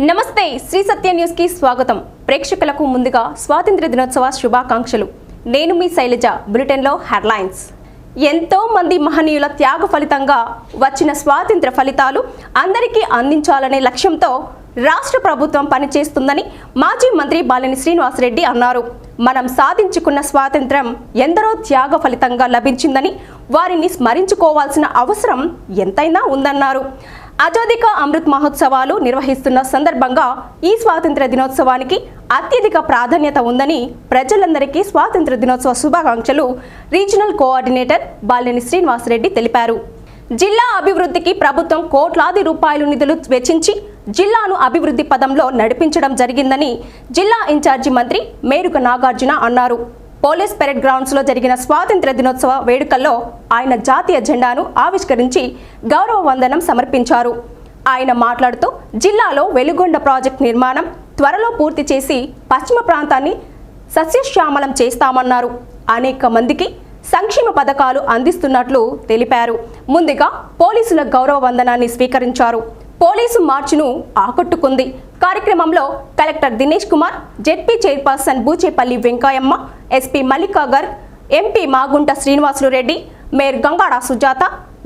నమస్తే శ్రీ సత్య న్యూస్ కి స్వాగతం। ప్రేక్షకులకు ముందుగా స్వాతంత్ర్య దినోత్సవ శుభాకాంక్షలు। నేను మీ శైలజ। బులెటిన్ లో హెడ్లైన్స్। ఎంతో మంది మహనీయుల త్యాగ ఫలితంగా వచ్చిన స్వాతంత్ర్య ఫలితాలు అందరికీ అందించాలనే లక్ష్యంతో రాష్ట్ర ప్రభుత్వం పనిచేస్తుందని మాజీ మంత్రి బాలినేని శ్రీనివాసరెడ్డి అన్నారు। మనం సాధించుకున్న స్వాతంత్ర్యం ఎందరో త్యాగ ఫలితంగా లభించిందని వారిని స్మరించుకోవాల్సిన అవసరం ఎంతైనా ఉందన్నారు। అజాదీ కా అమృత్ మహోత్సవాలు నిర్వహిస్తున్న సందర్భంగా ఈ స్వాతంత్ర దినోత్సవానికి అత్యధిక ప్రాధాన్యత ఉందని ప్రజలందరికీ స్వాతంత్ర దినోత్సవ శుభాకాంక్షలు రీజనల్ కోఆర్డినేటర్ బాలినేని శ్రీనివాసరెడ్డి తెలిపారు। జిల్లా అభివృద్ధికి ప్రభుత్వం కోట్లాది రూపాయల నిధులు వెచ్చించి జిల్లాను అభివృద్ధి పదంలో నడిపించడం జరిగిందని జిల్లా ఇన్ఛార్జి మంత్రి మేరుక నాగార్జున అన్నారు। పోలీస్ పెరేడ్ గ్రౌండ్స్ లో జరిగిన స్వాతంత్ర దినోత్సవ వేడుకల్లో ఆయన జాతీయ జెండాను ఆవిష్కరించి గౌరవ వందనం సమర్పించారు। ఆయన మాట్లాడుతూ జిల్లాలో వెలుగొండ ప్రాజెక్టు నిర్మాణం త్వరలో పూర్తి చేసి పశ్చిమ ప్రాంతాన్ని సస్యశ్యామలం చేస్తామన్నారు। అనేక మందికి సంక్షేమ పథకాలు అందిస్తున్నట్లు తెలిపారు। ముందుగా పోలీసుల గౌరవ వందనాన్ని స్వీకరించారు। పోలీసు మార్చును ఆకట్టుకుంది। కార్యక్రమంలో collector Dinesh Kumar, ZP chairperson Bucheppalli Venkayamma, SP Mallika Garg, MP Magunta Srinivasulu Reddy, mayor Gangada Sujatha,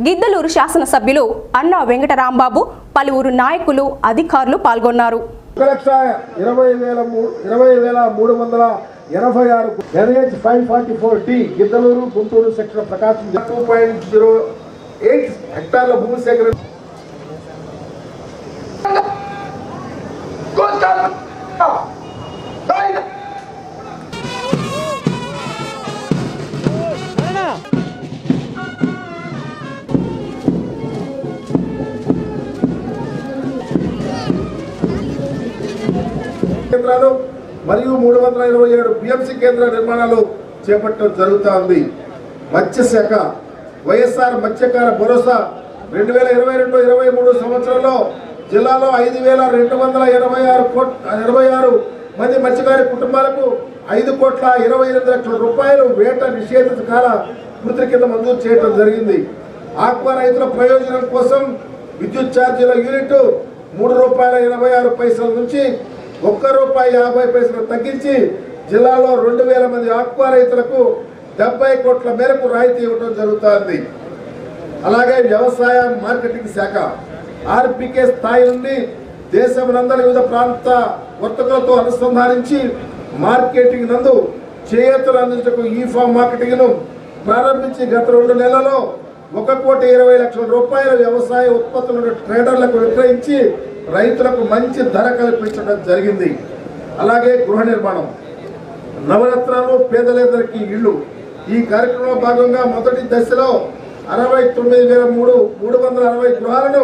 Giddalur శాసనసభ్యులు అన్నా వెంకటరాంబాబు, పలువురు నాయకులు అధికారులు పాల్గొన్నారు। 1,20,386 NH 544D Giddalur Guntur section Prakasam 2.08 హెక్టార్ల భూమి సేకరణ కేంద్రాలు మరియు 327 పిఎంసి కేంద్ర నిర్మాణాలు చేపట్టడం జరుగుతోంది। మత్స్యశాఖ వైఎస్ఆర్ మత్స్యకార భరోసా 2022-23 సంవత్సరంలో జిల్లాలో 5,286 మంది మత్స్యకారి కుటుంబాలకు 5,28,00,000 రూపాయలు వేట నిషేధిత కాల వృత్తి కింద మంజూరు చేయడం జరిగింది। ఆక్వా రైతుల ప్రయోజనం కోసం విద్యుత్ ఛార్జీల యూనిట్ ₹3.86 నుంచి ₹1.50 తగ్గించి జిల్లాలో 2,000 మంది ఆక్వా రైతులకు 70 కోట్ల మేరకు రాయితీ ఇవ్వడం జరుగుతోంది। అలాగే వ్యవసాయ మార్కెటింగ్ శాఖ ఆర్పికే స్థాయి నుండి దేశమునందరి వివిధ ప్రాంత వర్తకులతో అనుసంధానించి మార్కెటింగ్ నందు చేయూతలు అందించకు ఈ ఫామ్ మార్కెటింగ్ ను ప్రారంభించి గత 2 నెలల్లో ₹1,20,00,000 వ్యవసాయ ఉత్పత్తులను ట్రేడర్లకు విక్రయించి రైతులకు మంచి ధర కల్పించడం జరిగింది। అలాగే గృహ నిర్మాణం నవరత్నాలు పేదలందరికీ ఇళ్ళు ఈ కార్యక్రమంలో భాగంగా మొదటి దశలో 69,360 గృహాలను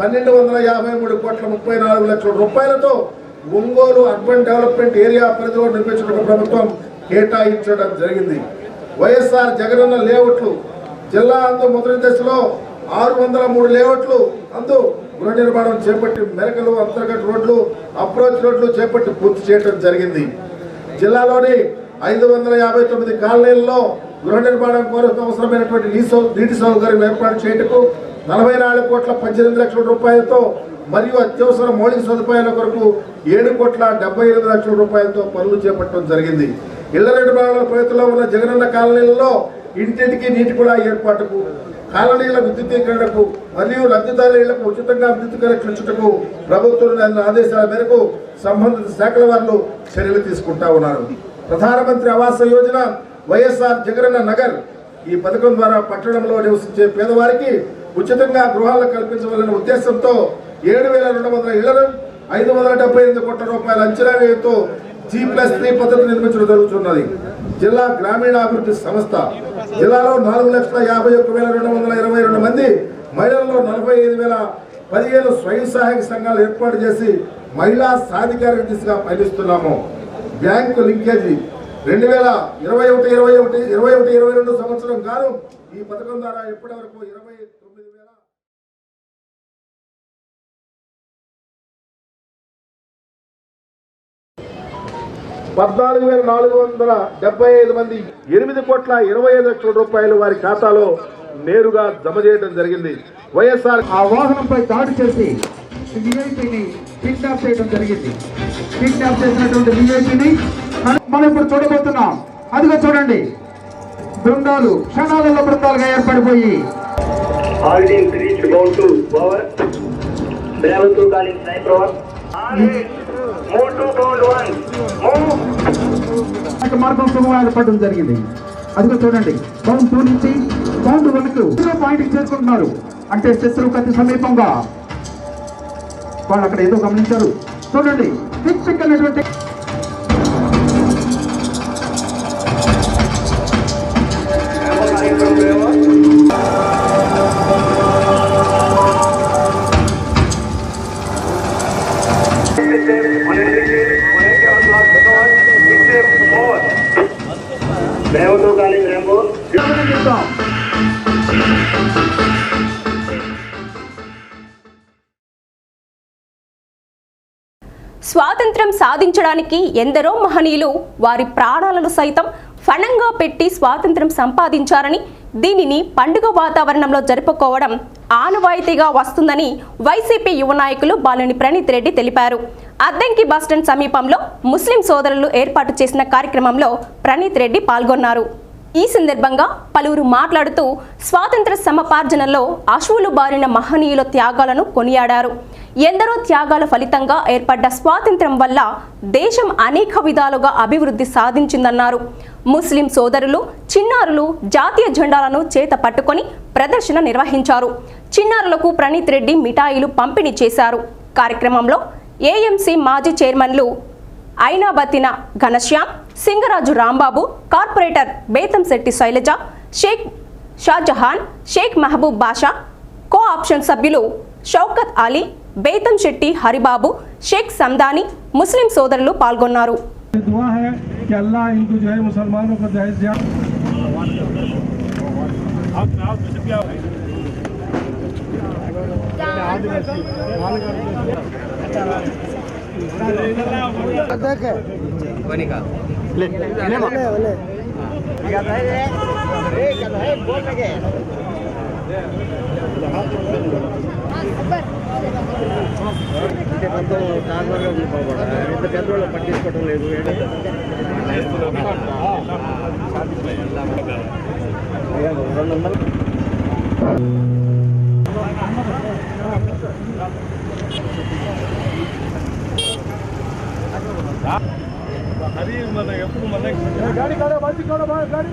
1,253,34,00,000 రూపాయలతో ఒంగోలు అర్బన్ డెవలప్మెంట్ ఏరియా పరిధిలో నిర్మించడానికి ప్రభుత్వం కేటాయించడం జరిగింది। వైఎస్ఆర్ జగనన్న లేఅవుట్లు జిల్లా అందు మొదటి దశలో 603 లేఅవుట్లు అందు గృహ నిర్మాణం చేపట్టి మెరకలు, అంతర్గత రోడ్లు, అప్రోచ్ రోడ్లు చేపట్టి పూర్తి చేయడం జరిగింది। జిల్లాలోని 559 కాలనీల్లో గృహ నిర్మాణం కొరకు అవసరమైనటువంటి నీటి సౌకర్యం ఏర్పాటు చేయటకు 44,18,00,000 రూపాయలతో మరియు అత్యవసర మౌలిక సదుపాయాల కొరకు 7,78,00,000 రూపాయలతో పనులు చేపట్టడం జరిగింది। ఇళ్ల నిర్మాణాల ప్రయత్నంలో ఉన్న జగనన్న కాలనీలలో ఇంటింటికి నీటి కూడా ఏర్పాటుకు, కాలనీల విద్యుతీకరణకు మరియు లబ్ధిదారుల ఇళ్లకు ఉచితంగా విద్యుత్ కనెక్షన్లకు ప్రభుత్వం ఆదేశాల మేరకు సంబంధిత శాఖల వారు చర్యలు తీసుకుంటా ఉన్నారు। ప్రధానమంత్రి ఆవాస యోజన వైఎస్ఆర్ జగనన్న నగర్ ఈ పథకం ద్వారా పట్టణంలో నివసించే పేదవారికి ఉచితంగా గృహాలను కల్పించవాలనే ఉద్దేశంతో 7,200 ఇళ్లను 578 కోట్ల రూపాయల అంచనా వ్యయంతో G+3 పద్ధతి నిర్మించడం జరుగుతున్నది। జిల్లా గ్రామీణాభివృద్ధి సంస్థ జిల్లాలో 4,51,222 మంది మహిళల్లో 45,015 స్వయం సహాయక సంఘాలు ఏర్పాటు చేసి మహిళా సాధికారిక దిశగా పయనిస్తున్నాము। బ్యాంకు లింకేజీ 2021-22 సంవత్సరం గాను ఈ పథకం ద్వారా ఇప్పటి వరకు 14,475 మంది 8,25,00,000 రూపాయలు వారి ఖాతాలో నేరుగా జమ చేయడం జరిగింది। వైఎస్ఆర్ ఆ వాహనంపై దాడి చేసి కిడ్నాప్ చేయడం జరిగింది. కిడ్నాప్ చేసినటువంటి విఐపిని మనం ఇప్పుడు చూడబోతున్నాం. అదిగో చూడండి, బృందాలు క్షణాలలో బృందాలుగా ఏర్పడిపోయి మార్గం సుగమం ఏర్పడడం జరిగింది. అదిగో చూడండి, పౌండ్ 2 నుంచి పౌండ్ 1కు పాయింట్కి చేరుకుంటున్నారు. అంటే శత్రువుకు అతి సమీపంగా వాళ్ళు అక్కడ ఏదో గమనించారు. చూడండి, పిక్ అనేటువంటి స్వాతంత్ర్యం సాధించడానికి ఎందరో మహనీయులు వారి ప్రాణాలను సైతం ఫణంగా పెట్టి స్వాతంత్ర్యం సంపాదించారని, దీనిని పండుగ వాతావరణంలో జరుపుకోవడం ఆనవాయితీగా వస్తుందని వైసీపీ యువ నాయకులు బాలినేని ప్రణీత్ రెడ్డి తెలిపారు. అద్దంకి బస్టాండ్ సమీపంలో ముస్లిం సోదరులు ఏర్పాటు చేసిన కార్యక్రమంలో ప్రణీత్ రెడ్డి పాల్గొన్నారు. ఈ సందర్భంగా పలువురు మాట్లాడుతూ స్వాతంత్ర సమపార్జనలో అశువులు బారిన మహనీయుల త్యాగాలను కొనియాడారు. ఎందరో త్యాగాల ఫలితంగా ఏర్పడ్డ స్వాతంత్ర్యం వల్ల దేశం అనేక విధాలుగా అభివృద్ధి సాధించిందన్నారు. ముస్లిం సోదరులు, చిన్నారులు జాతీయ జెండాలను చేత పట్టుకొని ప్రదర్శన నిర్వహించారు. చిన్నారులకు ప్రణీత్ రెడ్డి మిఠాయిలు పంపిణీ చేశారు. కార్యక్రమంలో ఏఎంసీ మాజీ చైర్మన్లు ఐనాబతిన ఘనశ్యామ్, సింగరాజు రాంబాబు, కార్పొరేటర్ బేతంశెట్టి శైలజ, షేక్ షాజహాన్, షేక్ మహబూబ్ బాషా, కో ఆప్షన్ సభ్యులు షౌకత్ అలీ, బేతంశెట్టి హరిబాబు, షేక్ సందాని, ముస్లిం సోదరులు పాల్గొన్నారు. పెద్దోళ్ళు పట్టించుకోవడం లేదు. అది మన ఎప్పుడు మన గాడి కాడ మంచి కాడ గాడి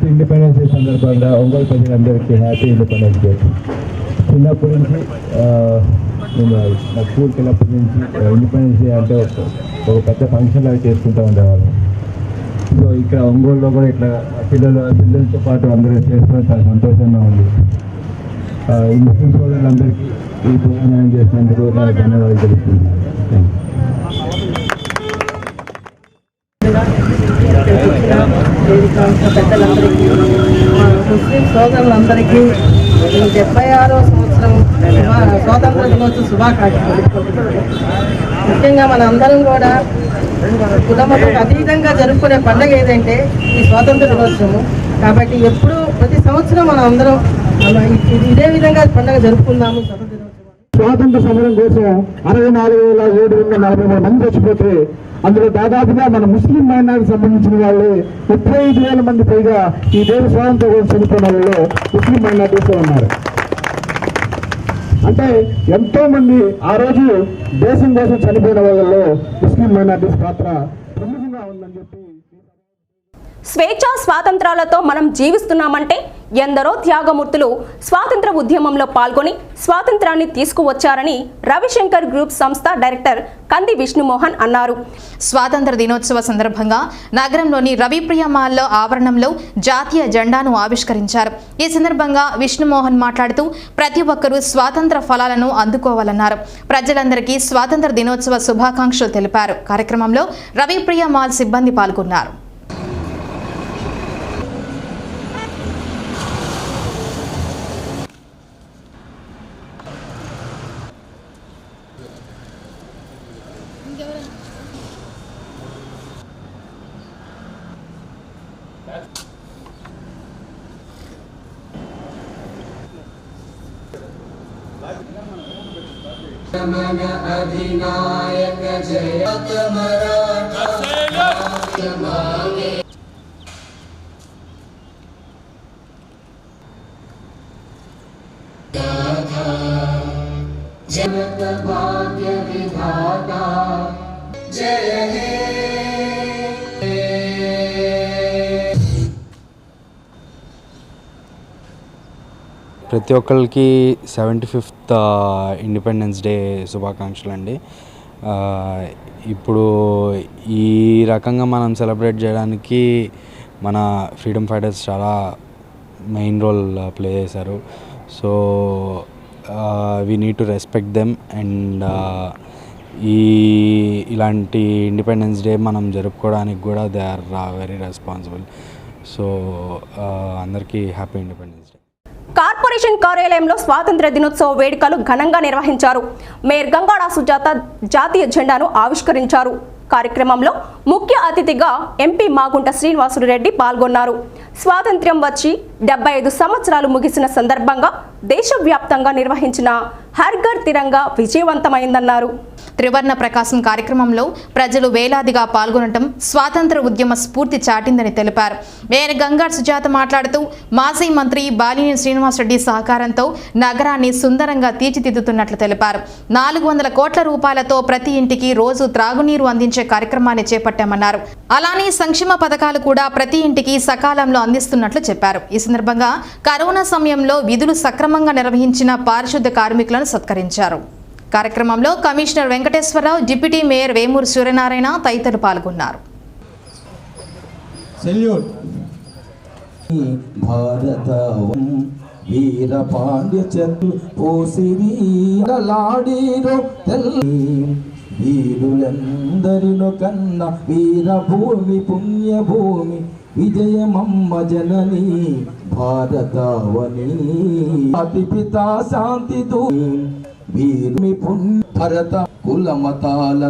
ఇండిపెండెన్స్ డే సందర్భంగా ఒంగోలు ప్రజలందరికీ హ్యాపీ ఇండిపెండెన్స్ డే. చిన్నప్పటి నుంచి నేను నా స్కూల్కి వెళ్ళినప్పటి నుంచి ఇండిపెండెన్స్ డే అంటే ఒక పెద్ద ఫంక్షన్ లాగా చేసుకుంటూ ఉండేవాళ్ళం. సో ఇక్కడ ఒంగోలులో కూడా ఇట్లా పిల్లలతో పాటు అందరూ చేసుకోవడం చాలా సంతోషంగా ఉంది. ఈ ముస్లిం సోదరులందరికీ ఈ ప్రోగ్రాం చేసినందుకు నాకు ధన్యవాదాలు తెలుస్తున్నాను. పెద్దలందరికీ, ముస్లిం సోదరులందరికీ 76వ సంవత్సరం స్వాతంత్ర దినోత్సవ శుభాకాంక్షలు. ముఖ్యంగా మన అందరం కూడా కులమతకు అతీతంగా జరుపుకునే పండుగ ఏదంటే ఈ స్వాతంత్ర దినోత్సవం. కాబట్టి ఎప్పుడు ప్రతి సంవత్సరం మనం అందరం ఇదే విధంగా పండుగ జరుపుకుందాము. స్వాతంత్ర సమరం కోసం 64,743 మంది చచ్చిపోతే అందులో దాదాపుగా మన ముస్లిం మైనార్టీకి సంబంధించిన వాళ్ళు 35,000 మంది పైగా ఈ దేశ స్వాతంత్రం కోసం చనిపోయిన వాళ్ళలో ముస్లిం మైనార్టీస్ ఉన్నారు. అంటే ఎంతో మంది ఆ రోజు దేశం కోసం చనిపోయిన వాళ్ళలో ముస్లిం మైనార్టీస్ పాత్ర ప్రముఖంగా ఉందని చెప్పి. స్వేచ్ఛా స్వాతంత్రాలతో మనం జీవిస్తున్నామంటే ఎందరో త్యాగమూర్తులు స్వాతంత్ర ఉద్యమంలో పాల్గొని స్వాతంత్రాన్ని తీసుకువచ్చారని రవిశంకర్ గ్రూప్ సంస్థ డైరెక్టర్ కంది విష్ణుమోహన్ అన్నారు. స్వాతంత్ర దినోత్సవ సందర్భంగా నగరంలోని రవిప్రియ మాల్లో ఆవరణంలో జాతీయ జెండాను ఆవిష్కరించారు. ఈ సందర్భంగా విష్ణుమోహన్ మాట్లాడుతూ ప్రతి ఒక్కరూ స్వాతంత్ర ఫలాలను అందుకోవాలన్నారు. ప్రజలందరికీ స్వాతంత్ర దినోత్సవ శుభాకాంక్షలు తెలిపారు. కార్యక్రమంలో రవిప్రియ మాల్ సిబ్బంది పాల్గొన్నారు. ప్రతి ఒక్కరికి 75th ఇండిపెండెన్స్ డే శుభాకాంక్షలు అండి. ఇప్పుడు ఈ రకంగా మనం సెలబ్రేట్ చేయడానికి మన ఫ్రీడమ్ ఫైటర్స్ చాలా మెయిన్ రోల్ ప్లే చేశారు. So we need to respect them. And ఇలాంటి ఇండిపెండెన్స్ డే మనం జరుపుకోవడానికి కూడా they are very responsible. So అందరికీ హ్యాపీ ఇండిపెండెన్స్ డే. కార్పొరేషన్ కార్యాలయంలో స్వాతంత్ర దినోత్సవ వేడుకలు ఘనంగా నిర్వహించారు. మేయర్ గంగాడ సుజాత జాతీయ జెండాను ఆవిష్కరించారు. కార్యక్రమంలో ముఖ్య అతిథిగా ఎంపీ మాగుంట శ్రీనివాసులు రెడ్డి పాల్గొన్నారు. స్వాతంత్ర్యం వచ్చి 75 సంవత్సరాలు ముగిసిన సందర్భంగా దేశవ్యాప్తంగా నిర్వహించిన హర్ ఘర్ తిరంగా విజయవంతమైందన్నారు. త్రివర్ణ ప్రకాశం కార్యక్రమంలో ప్రజలు వేలాదిగా పాల్గొనడం స్వాతంత్ర ఉద్యమ స్ఫూర్తి చాటిందని తెలిపారు. మేయర్ గంగాడ సుజాత మాట్లాడుతూ మాజీ మంత్రి బాలినేని శ్రీనివాసరెడ్డి సహకారంతో నగరాన్ని సుందరంగా తీర్చిదిద్దుతున్నట్లు తెలిపారు. 400 కోట్ల రూపాయలతో ప్రతి ఇంటికి రోజు త్రాగునీరు అందించే కార్యక్రమాన్ని చేపట్టామన్నారు. అలానే సంక్షేమ పథకాలు కూడా ప్రతి ఇంటికి సకాలంలో అందిస్తున్నట్లు చెప్పారు. ఈ సందర్భంగా కరోనా సమయంలో విధులు సక్రమంగా నిర్వహించిన పారిశుద్ధ కార్మికులను సత్కరించారు. కార్యక్రమంలో commissioner Venkateswararao, deputy mayor Vemuru Suryanarayana తదితరులు పాల్గొన్నారు. వీర పాండ్య చంద్రు పోసిరీడలాడిరో వీరులందరిలో కన్న వీరభూమి పుణ్యభూమి విజయమమ్మ జనని భారతావని అతి పితా శాంతి దూ వీరుమి పుణ్య భరత కుల మతాల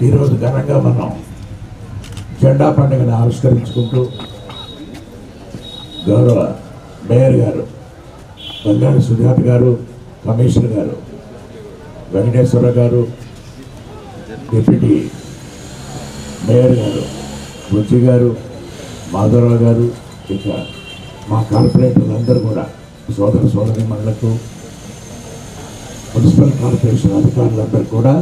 ఈరోజు ఘనంగా మనం జెండా పండుగను ఆవిష్కరించుకుంటూ గౌరవ మేయర్ గారు గంగాడ సుజాత గారు, కమిషనర్ గారు వెంకటేశ్వర గారు, డిప్యూటీ మేయర్ గారు బుజ్జి గారు, మాధవరావు గారు, ఇక మా కార్పొరేటర్లు అందరూ కూడా సోదర సోదరీమణులకు, మున్సిపల్ కార్పొరేషన్ అధికారులందరూ కూడా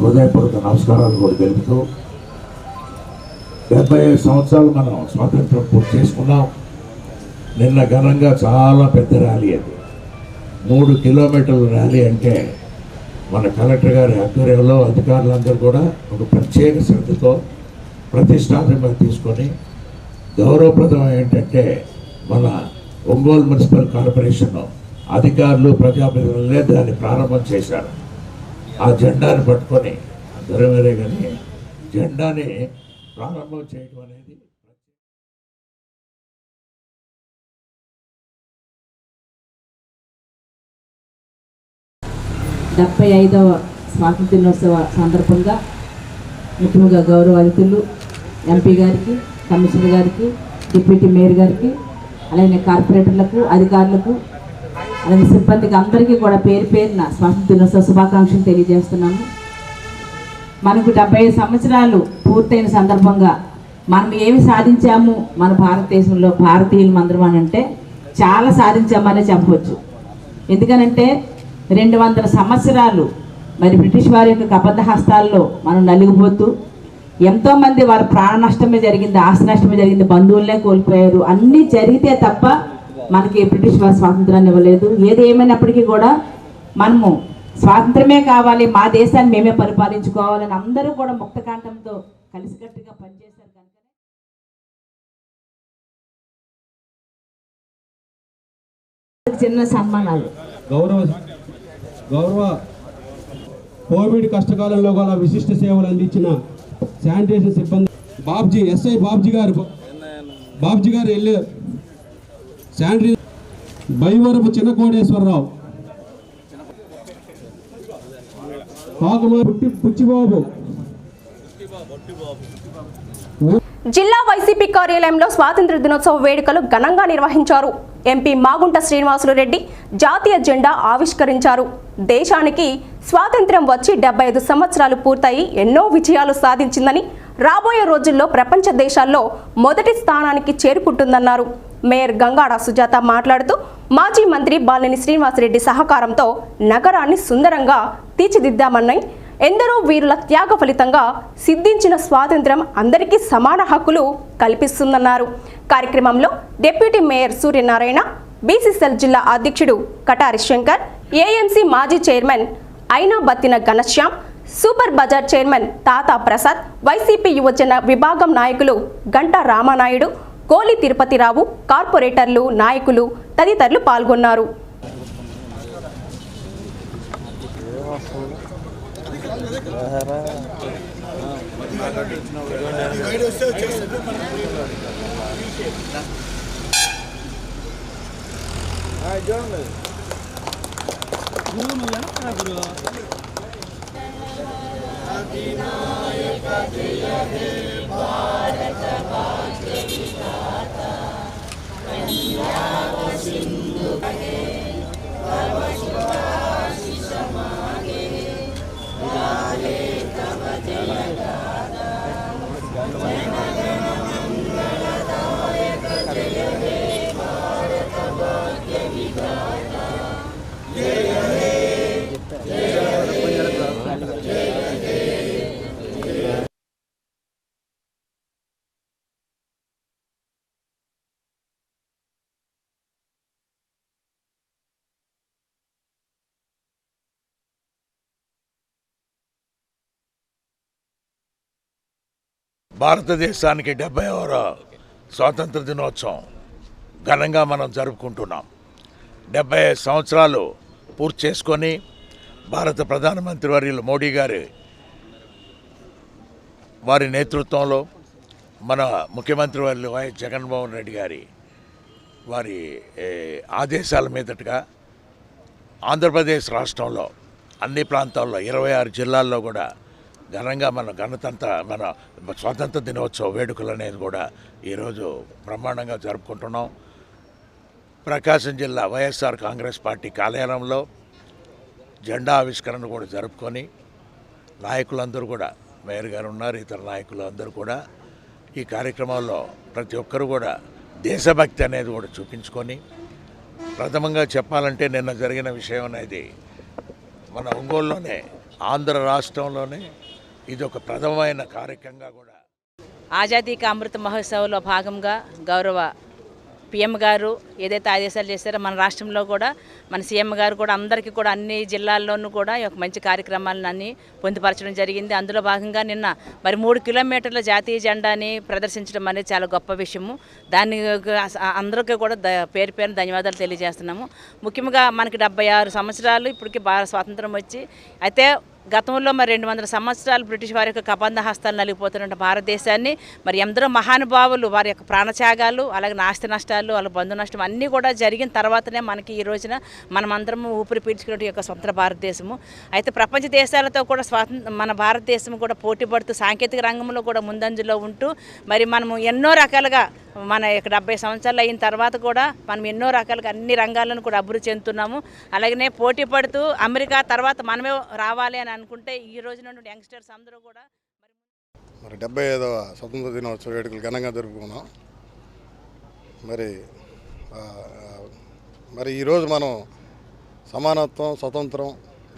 హృదయపూర్వక నమస్కారాలు కూడా తెలుపుతూ 75 సంవత్సరాలు మనం స్వాతంత్రం పూర్తి చేసుకున్నాం. నిన్న ఘనంగా చాలా పెద్ద ర్యాలీ అది, 3 కిలోమీటర్ల ర్యాలీ. అంటే మన కలెక్టర్ గారి ఆధ్వర్యంలో అధికారులందరూ కూడా ఒక ప్రత్యేక శ్రద్ధతో ప్రతిష్టాత్మకంగా తీసుకొని గౌరవప్రదం ఏంటంటే మన ఒంగోలు మున్సిపల్ కార్పొరేషన్ అధికారులు ప్రజాప్రతినిధులే దాన్ని ప్రారంభం చేశారు. ఆ జెండాని పట్టుకొని అందరూ వేరే కానీ జెండాని ప్రారంభం చేయడం అనేది 75వ స్వాతంత్ర దినోత్సవ సందర్భంగా ముఖ్యంగా గౌరవ అతిథులు ఎంపీ గారికి, కమిషనర్ గారికి, డిప్యూటీ మేయర్ గారికి, అలాగే కార్పొరేటర్లకు, అధికారులకు, అలాగే సిబ్బందికి అందరికీ కూడా పేరు పేరున స్వాతంత్ర దినోత్సవ శుభాకాంక్షలు తెలియజేస్తున్నాము. మనకు 75 సంవత్సరాలు పూర్తయిన సందర్భంగా మనం ఏమి సాధించాము మన భారతదేశంలో భారతీయులు మందరం అని అంటే చాలా సాధించామనే చెప్పవచ్చు. ఎందుకనంటే 200 సంవత్సరాలు మరి బ్రిటిష్ వారి యొక్క కబంధ హస్తాల్లో మనం నలిగిపోతూ ఎంతోమంది వారి ప్రాణ నష్టమే జరిగింది, ఆస్తి నష్టమే జరిగింది, బంధువులనే కోల్పోయారు. అన్నీ జరిగితే తప్ప మనకి బ్రిటిష్ వారి స్వాతంత్రాన్ని ఇవ్వలేదు. ఏది ఏమైనప్పటికీ కూడా మనము స్వాతంత్రమే కావాలి, మా దేశాన్ని మేమే పరిపాలించుకోవాలని అందరూ కూడా ముక్తకాంఠంతో కలిసికట్టుగా పనిచేశారు. కనుక చిన్న సన్మానాలు గౌరవ కోవిడ్ కష్టకాలంలో కూడా విశిష్ట సేవలు అందించిన శానిటేషన్ సిబ్బంది బాబ్జీ, ఎస్ఐ బాబ్జీ గారు వెళ్ళారు. శానిటరీ బైవరపు చిన్న కోటేశ్వరరావు, పుచ్చిబాబు, జిల్లా వైసీపీ కార్యాలయంలో స్వాతంత్ర దినోత్సవ వేడుకలు ఘనంగా నిర్వహించారు. ఎంపీ మాగుంట శ్రీనివాసులు రెడ్డి జాతీయ జెండా ఆవిష్కరించారు. దేశానికి స్వాతంత్ర్యం వచ్చి 75 సంవత్సరాలు పూర్తయి ఎన్నో విజయాలు సాధించిందని, రాబోయే రోజుల్లో ప్రపంచ దేశాల్లో మొదటి స్థానానికి చేరుకుంటుందన్నారు. మేయర్ గంగాడ సుజాత మాట్లాడుతూ మాజీ మంత్రి బాలినేని శ్రీనివాసరెడ్డి సహకారంతో నగరాన్ని సుందరంగా తీర్చిదిద్దామని, ఎందరో వీరుల త్యాగ ఫలితంగా సిద్ధించిన స్వాతంత్ర్యం అందరికీ సమాన హక్కులు కల్పిస్తుందన్నారు. కార్యక్రమంలో డిప్యూటీ మేయర్ సూర్యనారాయణ, బీసీసీఎల్ జిల్లా అధ్యక్షుడు కటారి శంకర్, ఏఎంసీ మాజీ చైర్మన్ అయినా Battina Ghanshyam, super bazaar chairman తాతా ప్రసాద్, వైసీపీ యువజన విభాగం నాయకులు గంటా రామానాయుడు, గోలి తిరుపతిరావు, కార్పొరేటర్లు, నాయకులు తదితరులు పాల్గొన్నారు. భారతదేశానికి 70వ స్వాతంత్ర దినోత్సవం ఘనంగా మనం జరుపుకుంటున్నాం. 75 సంవత్సరాలు పూర్తి చేసుకొని భారత ప్రధానమంత్రి వర్యులు మోడీ గారి వారి నేతృత్వంలో మన ముఖ్యమంత్రి వర్యులు వైఎస్ జగన్మోహన్ రెడ్డి గారి వారి ఆదేశాల మీదటగా ఆంధ్రప్రదేశ్ రాష్ట్రంలో అన్ని ప్రాంతాల్లో 26 జిల్లాల్లో కూడా ఘనంగా మన స్వాతంత్ర దినోత్సవ వేడుకలు అనేది కూడా ఈరోజు బ్రహ్మాండంగా జరుపుకుంటున్నాం. ప్రకాశం జిల్లా వైఎస్ఆర్ కాంగ్రెస్ పార్టీ కార్యాలయంలో జెండా ఆవిష్కరణ కూడా జరుపుకొని నాయకులందరూ కూడా, మేయర్ గారు ఉన్నారు, ఇతర నాయకులు అందరూ కూడా ఈ కార్యక్రమంలో ప్రతి ఒక్కరు కూడా దేశభక్తి అనేది కూడా చూపించుకొని, ప్రథమంగా చెప్పాలంటే నిన్న జరిగిన విషయం అనేది మన ఒంగోలులోనే, ఆంధ్ర రాష్ట్రంలోనే ఇది ఒక ప్రథమమైన కార్యక్రమంగా కూడా ఆజాదీ కా అమృత మహోత్సవంలో భాగంగా గౌరవ పిఎం గారు ఏదైతే ఆదేశాలు చేశారో మన రాష్ట్రంలో కూడా మన సీఎం గారు కూడా అందరికీ కూడా అన్ని జిల్లాల్లోనూ కూడా ఒక మంచి కార్యక్రమాలను అన్ని పొందుపరచడం జరిగింది. అందులో భాగంగా నిన్న మరి 3 కిలోమీటర్ల జాతీయ జెండాని ప్రదర్శించడం అనేది చాలా గొప్ప విషయము. దాన్ని అందరికీ కూడా పేరు పేరున ధన్యవాదాలు తెలియజేస్తున్నాము. ముఖ్యంగా మనకి 76 సంవత్సరాలు ఇప్పటికీ స్వాతంత్రం వచ్చి, అయితే గతంలో మరి 200 సంవత్సరాలు బ్రిటిష్ వారి యొక్క కబంధ హస్తాలు నలిగిపోతున్న భారతదేశాన్ని మరి ఎందరో మహానుభావులు వారి యొక్క ప్రాణత్యాగాలు, అలాగే ఆస్తి నష్టాలు, అలాగే బంధు నష్టం అన్నీ కూడా జరిగిన తర్వాతనే మనకి ఈ రోజున మనమందరం ఊపిరి పీల్చుకునే యొక్క స్వతంత్ర భారతదేశము. అయితే ప్రపంచ దేశాలతో కూడా మన భారతదేశం కూడా పోటీ పడుతూ సాంకేతిక రంగంలో కూడా ముందంజలో ఉంటూ మరి మనము ఎన్నో రకాలుగా మన 70 సంవత్సరాలు అయిన తర్వాత కూడా మనం ఎన్నో రకాలుగా అన్ని రంగాలను కూడా అభివృద్ధి చెందుతున్నాము. అలాగనే పోటీ పడుతూ అమెరికా తర్వాత మనమే రావాలి అని అనుకుంటే ఈ రోజు నుండి యంగ్స్టర్స్ అందరూ కూడా మరి 75వ స్వతంత్ర దినోత్సవ వేడుకలు ఘనంగా జరుపుకున్నాం. మరి ఈరోజు మనం సమానత్వం, స్వతంత్రం,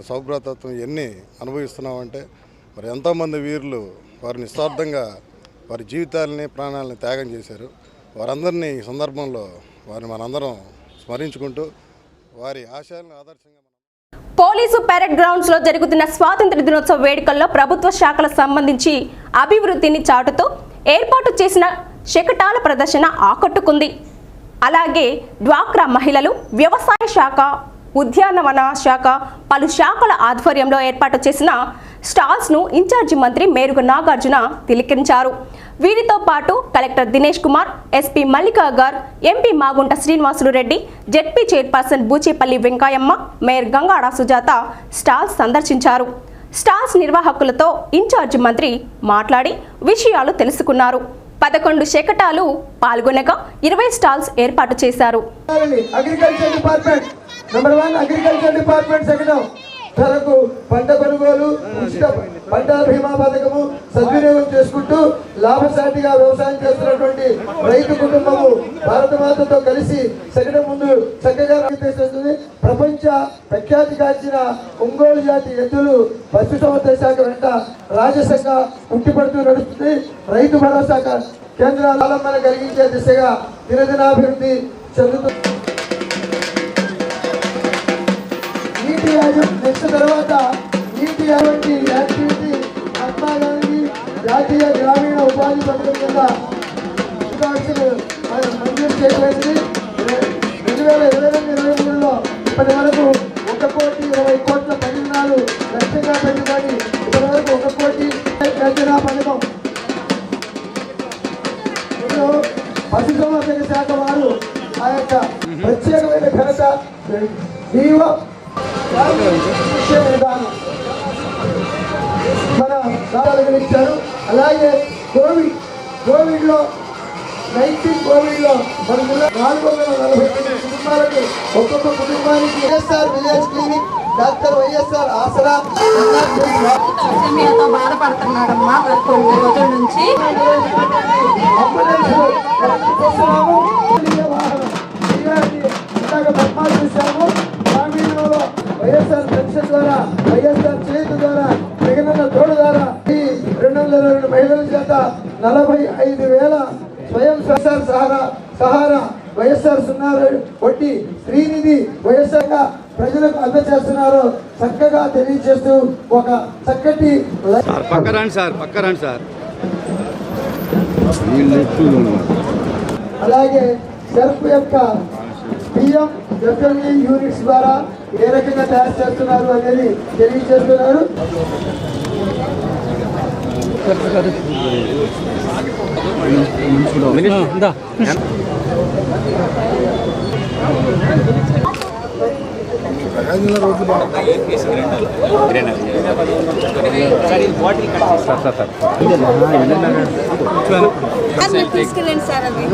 సౌభ్రాతత్వం ఇవన్నీ అనుభవిస్తున్నామంటే మరి ఎంతోమంది వీరులు వారు నిస్వార్థంగా వారి జీవితాలని, ప్రాణాలని త్యాగం చేశారు. వారందరినీ ఈ సందర్భంలో వారిని మనందరం స్మరించుకుంటూ వారి ఆశయాలను ఆదర్శంగా పోలీసు పెరేడ్ గ్రౌండ్స్ లో జరుగుతున్న స్వాతంత్ర దినోత్సవ వేడుకల్లో ప్రభుత్వ శాఖలకు సంబంధించి అభివృద్ధిని చాటుతూ ఏర్పాటు చేసిన శకటాల ప్రదర్శన ఆకట్టుకుంది. అలాగే డ్వాక్రా మహిళలు, వ్యవసాయ శాఖ, ఉద్యానవన శాఖ పలు శాఖల ఆధ్వర్యంలో ఏర్పాటు చేసిన స్టాల్స్ ను ఇన్ఛార్జి మంత్రి మేరుగ నాగార్జున తిలకించారు. వీరితో పాటు కలెక్టర్ దినేష్ కుమార్, ఎస్పీ మల్లికా గార్, MP Magunta Srinivasulu Reddy, ZP chairperson Bucheppalli Venkayamma, mayor Gangada Sujatha stalls సందర్శించారు. స్టాల్స్ నిర్వాహకులతో ఇన్ఛార్జి మంత్రి మాట్లాడి విషయాలు తెలుసుకున్నారు. 11 శకటాలు పాల్గొనగా 20 స్టాల్స్ ఏర్పాటు చేశారు. Agriculture department number 1 agriculture department second ధరకు పంట కొనుగోలు ఉచిత పంట బీమా పథకము సద్వినియోగం చేసుకుంటూ లాభసాటిగా వ్యవసాయం చేస్తున్నటువంటి రైతు కుటుంబము భారతమాతతో కలిసి సెకండ్ ముందు చక్కగా చేస్తుంది. ప్రపంచ ప్రఖ్యాతిగాంచిన ఒంగోలు జాతి ఎద్దులు పశుసంవర్ధక శాఖ వెంట రాజసంగా ఉట్టిపడుతూ నడుస్తుంది. రైతు భరోసా కేంద్రాల అవలంబన కలిగించే దిశగా దినదినాభివృద్ధి చెందుతుంది. నెక్స్ట్ తర్వాత నీటి యాక్టివిటీ మహాత్మా గాంధీ జాతీయ గ్రామీణ ఉపాధి పథకం కింద మంజూరు చేయబడింది. 2022-23లో ఇప్పటి వరకు 1,20,00,00,000 పరిమాణాలు లక్ష్యంగా పెట్టుకొని ఇప్పటి వరకు 1 కోటి యోజన పథకం పశుసంవర్ధక శాఖ వారు ఆ యొక్క ప్రత్యేకమైన ఘనత జీవ విధానం మన రాష్ట్రాలకు ఇచ్చారు. అలాగే కోవిడ్లో మన జిల్లా 448 కుటుంబాలకు ఒక్కొక్క కుటుంబానికి YSR village clinic doctor YSR Aasara బాధపడుతున్నాడమ్మా 2 రోజుల నుంచి. చూసాము గ్రామీణంలో వైఎస్ఆర్ పెన్షన్ ద్వారా వైఎస్ఆర్ చేతి ద్వారా మిగిలిన తోడు ద్వారా ఈ 222 మహిళల చేత 45,000 స్వయం సహారా వైఎస్ఆర్ 0 వడ్డీ శ్రీనిధి వైఎస్ఆర్గా ప్రజలకు అందజేస్తున్నారు. చక్కగా తెలియజేస్తూ ఒక చక్కటి అలాగే సెర్ఫ్ యొక్క PMFME యూనిట్స్ ద్వారా ఏ రకంగా తయారు చేస్తున్నారు అనేది తెలియజేస్తున్నారు. తీసుకెళ్ళండి సార్ అది.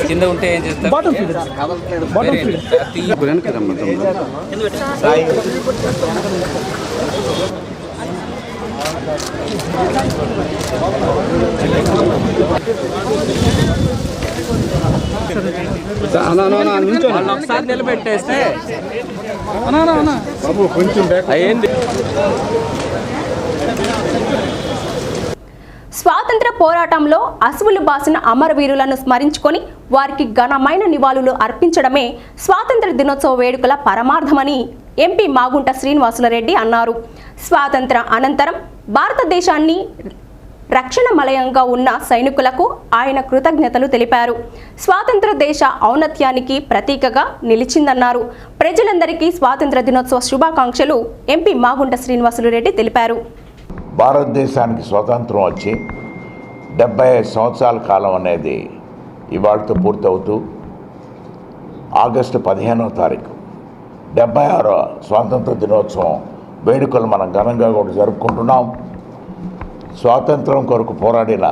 కింద ఉంటే ఏం చేస్తారు? ఒకసారి నిలబెట్టేస్తే అయ్యింది. స్వాతంత్ర పోరాటంలో అసువులు బాసిన అమరవీరులను స్మరించుకొని వారికి ఘనమైన నివాళులు అర్పించడమే స్వాతంత్ర దినోత్సవ వేడుకల పరమార్థమని ఎంపీ మాగుంట శ్రీనివాసులరెడ్డి అన్నారు. స్వాతంత్ర అనంతరం భారతదేశాన్ని రక్షణ మలయంగా ఉన్న సైనికులకు ఆయన కృతజ్ఞతలు తెలిపారు. స్వాతంత్ర దేశ ఔన్నత్యానికి ప్రతీకగా నిలిచిందన్నారు. ప్రజలందరికీ స్వాతంత్ర దినోత్సవ శుభాకాంక్షలు ఎంపీ మాగుంట శ్రీనివాసులరెడ్డి తెలిపారు. భారతదేశానికి స్వాతంత్రం వచ్చి 75 సంవత్సరాల కాలం అనేది ఇవాళతో పూర్తవుతూ ఆగస్టు 15వ తారీఖు 76వ స్వాతంత్ర దినోత్సవం వేడుకలు మనం ఘనంగా కూడా జరుపుకుంటున్నాం. స్వాతంత్రం కొరకు పోరాడిన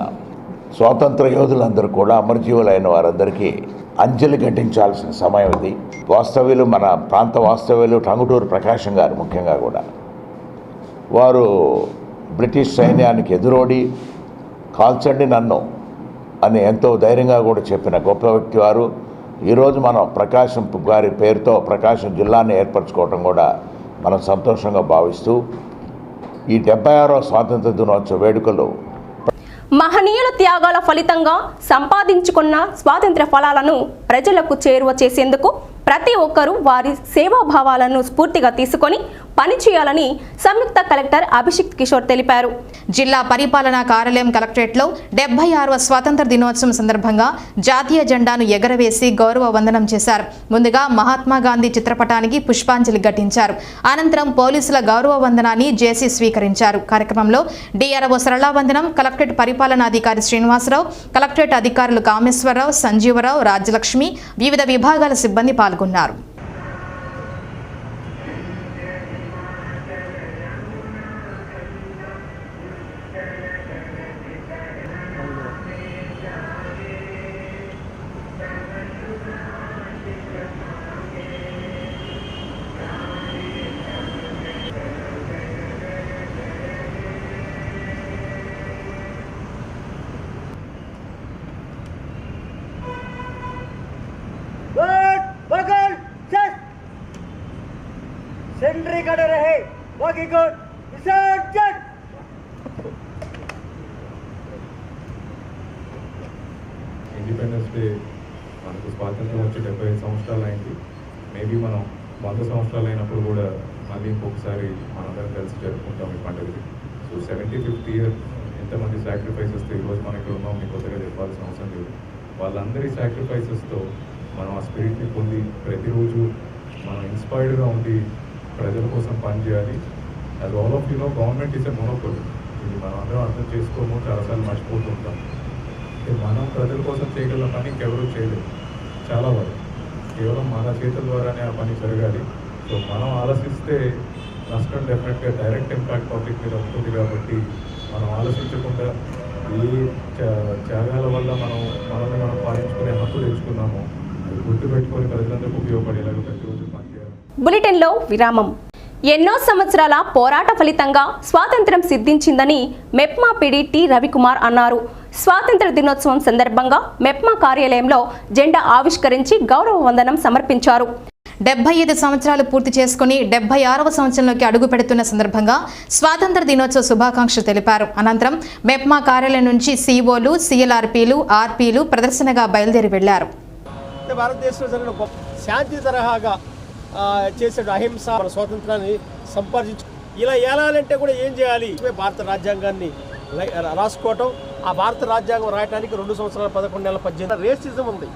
స్వాతంత్ర యోధులందరూ కూడా అమరజీవులైన వారందరికీ అంజలి ఘటించాల్సిన సమయం ఇది. వాస్తవ్యులు మన ప్రాంత వాస్తవ్యులు టంగుటూరు ప్రకాశం గారు ముఖ్యంగా కూడా వారు బ్రిటిష్ సైన్యానికి ఎదురోడి కాల్చండి నన్ను అని ఎంతో ధైర్యంగా కూడా చెప్పిన గొప్ప వ్యక్తి వారు. ఈరోజు మనం ప్రకాశం గారి పేరుతో ప్రకాశం జిల్లాని ఏర్పరచుకోవటం కూడా మనం సంతోషంగా భావిస్తూ ఈ 76వ స్వాతంత్ర దినోత్సవ వేడుకలు మహనీయుల త్యాగాల ఫలితంగా సంపాదించుకున్న స్వాతంత్ర ఫలాలను ప్రజలకు చేరువ చేసేందుకు ప్రతి ఒక్కరూ వారి సేవాభావాలను స్ఫూర్తిగా తీసుకొని పనిచేయాలని సంయుక్త కలెక్టర్ అభిషేక్ కిషోర్ తెలిపారు. జిల్లా పరిపాలనా కార్యాలయం కలెక్టరేట్లో 76వ స్వాతంత్ర దినోత్సవం సందర్భంగా జాతీయ జెండాను ఎగరవేసి గౌరవ వందనం చేశారు. ముందుగా మహాత్మా గాంధీ చిత్రపటానికి పుష్పాంజలి ఘటించారు. అనంతరం పోలీసుల గౌరవ వందనాన్ని జేసీ స్వీకరించారు. కార్యక్రమంలో డిఆర్ఓ సరళా వందనం, కలెక్టరేట్ పరిపాలనాధికారి శ్రీనివాసరావు, కలెక్టరేట్ అధికారులు కామేశ్వరరావు, సంజీవరావు, రాజ్యలక్ష్మి, వివిధ విభాగాల సిబ్బంది పాల్గొన్నారు. सेंट्री खड़े रहे बाकी को विसर्जन ఇండిపెండెన్స్ డే మనకు స్వాతంత్రం వచ్చి 75 సంవత్సరాలు అయింది. మేబీ మనం 100 సంవత్సరాలు అయినప్పుడు కూడా మళ్ళీ ఇంకొకసారి మనందరం కలిసి జరుపుకుంటాం ఈ పండుగని. సో 75th ఇయర్ ఎంతమంది సాక్రిఫైసెస్తో ఈరోజు మనం ఇక్కడ ఉన్నాం మీకు కొత్తగా చెప్పాల్సిన అవసరం లేదు. వాళ్ళందరి సాక్రిఫైసెస్తో మనం ఆ స్పిరిట్ని పొంది ప్రతిరోజు మనం ఇన్స్పైర్డ్గా ఉండి ప్రజల కోసం పనిచేయాలి. అది all of you know government is a monopole. ఇది మనం అందరం అర్థం చేసుకోము, చాలాసార్లు మర్చిపోతుంటాం. మనం ప్రజల కోసం చేయగల పని ఇంకెవరూ చేయలేదు. చాలా వరకు కేవలం మన చేతుల ద్వారానే ఆ పని జరగాలి. సో మనం ఆలోచిస్తే నష్టం డెఫినెట్గా డైరెక్ట్ ఇంపాక్ట్ పబ్లిక్ మీద ఉంటుంది. కాబట్టి మనం ఆలోచించకుండా ఏ త్యాగాల వల్ల మనల్ని మనం పాలించుకునే హక్కు తెచ్చుకున్నామో అది గుర్తుపెట్టుకొని ప్రజలందరికీ ఉపయోగపడేలాగా ప్రతిరోజు పనిచేయాలి. బులెటిన్లో విరామం. ఎన్నో సంవత్సరాల పోరాట ఫలితంగా స్వాతంత్ర్యం సిద్ధించిందని మెప్మా పీడీ టి రవికుమార్ అన్నారు. స్వాతంత్ర దినోత్సవం సందర్భంగా మెప్మా కార్యాలయంలో జెండా ఆవిష్కరించి గౌరవ వందనం సమర్పించారు. 75 సంవత్సరాలు పూర్తి చేసుకుని 76వ సంవత్సరంలోకి అడుగు పెడుతున్న సందర్భంగా స్వాతంత్ర దినోత్సవ శుభాకాంక్షలు తెలిపారు. అనంతరం మెప్మా కార్యాలయం నుంచి సిఓలు, సిఎల్ఆర్పీలు, ఆర్పీలు ప్రదర్శనగా బయలుదేరి వెళ్లారు. భారతదేశంలో జరిగిన శాంతి తరహాగా చేసే అహింస మన స్వాతంత్రాన్ని సంపాదించు ఇలా ఏలాలంటే కూడా ఏం చేయాలి? భారత రాజ్యాంగాన్ని రాసుకోవటం. ఆ భారత రాజ్యాంగం రాయడానికి 2 సంవత్సరాల 11 నెలల 18 రేసిజం ఉంది.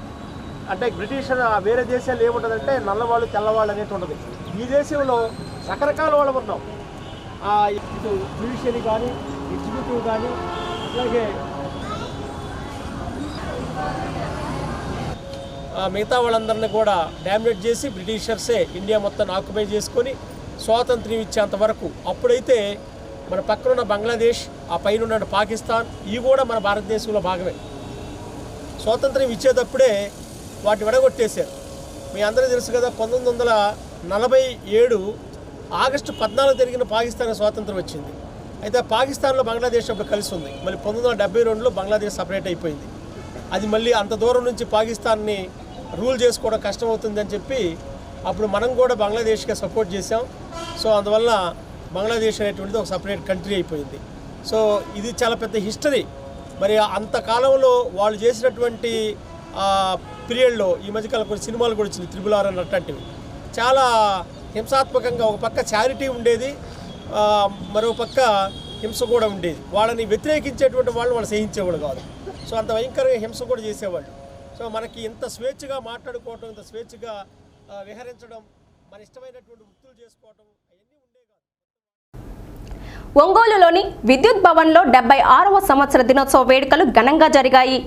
అంటే బ్రిటిష్ వేరే దేశాలు ఏముంటుందంటే నల్లవాళ్ళు తెల్లవాళ్ళు అనేది ఉండదు. ఈ దేశంలో రకరకాల వాళ్ళు ఉన్నాం. ఇటు జ్యుడిషియరీ కానీ, ఎగ్జిక్యూటివ్ కానీ, అట్లాగే మిగతా వాళ్ళందరినీ కూడా డామినేట్ చేసి బ్రిటిషర్సే ఇండియా మొత్తాన్ని ఆక్యుపై చేసుకొని స్వాతంత్ర్యం ఇచ్చేంత వరకు. అప్పుడైతే మన పక్కనున్న బంగ్లాదేశ్, ఆ పైన ఉన్న పాకిస్తాన్, ఇవి కూడా మన భారతదేశంలో భాగమే. స్వాతంత్ర్యం ఇచ్చేటప్పుడే వాటిని విడగొట్టేశారు. మీ అందరికీ తెలుసు కదా, 1947 ఆగస్టు 14 జరిగిన పాకిస్తాన్ స్వాతంత్రం వచ్చింది. అయితే పాకిస్తాన్లో బంగ్లాదేశ్ అప్పుడు కలిసి ఉంది. మళ్ళీ 1972లో బంగ్లాదేశ్ సపరేట్ అయిపోయింది. అది మళ్ళీ అంత దూరం నుంచి పాకిస్తాన్ని రూల్ చేసుకోవడం కష్టమవుతుందని చెప్పి అప్పుడు మనం కూడా బంగ్లాదేశ్కి సపోర్ట్ చేసాం. సో అందువల్ల బంగ్లాదేశ్ అనేటువంటిది ఒక సపరేట్ కంట్రీ అయిపోయింది. సో ఇది చాలా పెద్ద హిస్టరీ. మరి అంతకాలంలో వాళ్ళు చేసినటువంటి పీరియడ్లో ఈ మధ్యకాలం కొన్ని సినిమాలు కూడా వచ్చింది, RRR అన్నటువంటివి. చాలా హింసాత్మకంగా ఒక పక్క చారిటీ ఉండేది, మరో పక్క హింస కూడా ఉండేది. వాళ్ళని వ్యతిరేకించేటువంటి వాళ్ళు సహించేవాళ్ళు కాదు. సో అంత భయంకరంగా హింస కూడా చేసేవాళ్ళు. సో మనకి ఇంత స్వేచ్ఛగా మాట్లాడుకోవటం, ఇంత స్వేచ్ఛగా విహరించడం, మన ఇష్టమైనటువంటి వృత్తులు చేసుకోవటం అవన్నీ ఉండే కాదు. ఒంగోలులోని విద్యుత్ భవన్లో 76వ సంవత్సర దినోత్సవ వేడుకలు ఘనంగా జరిగాయి.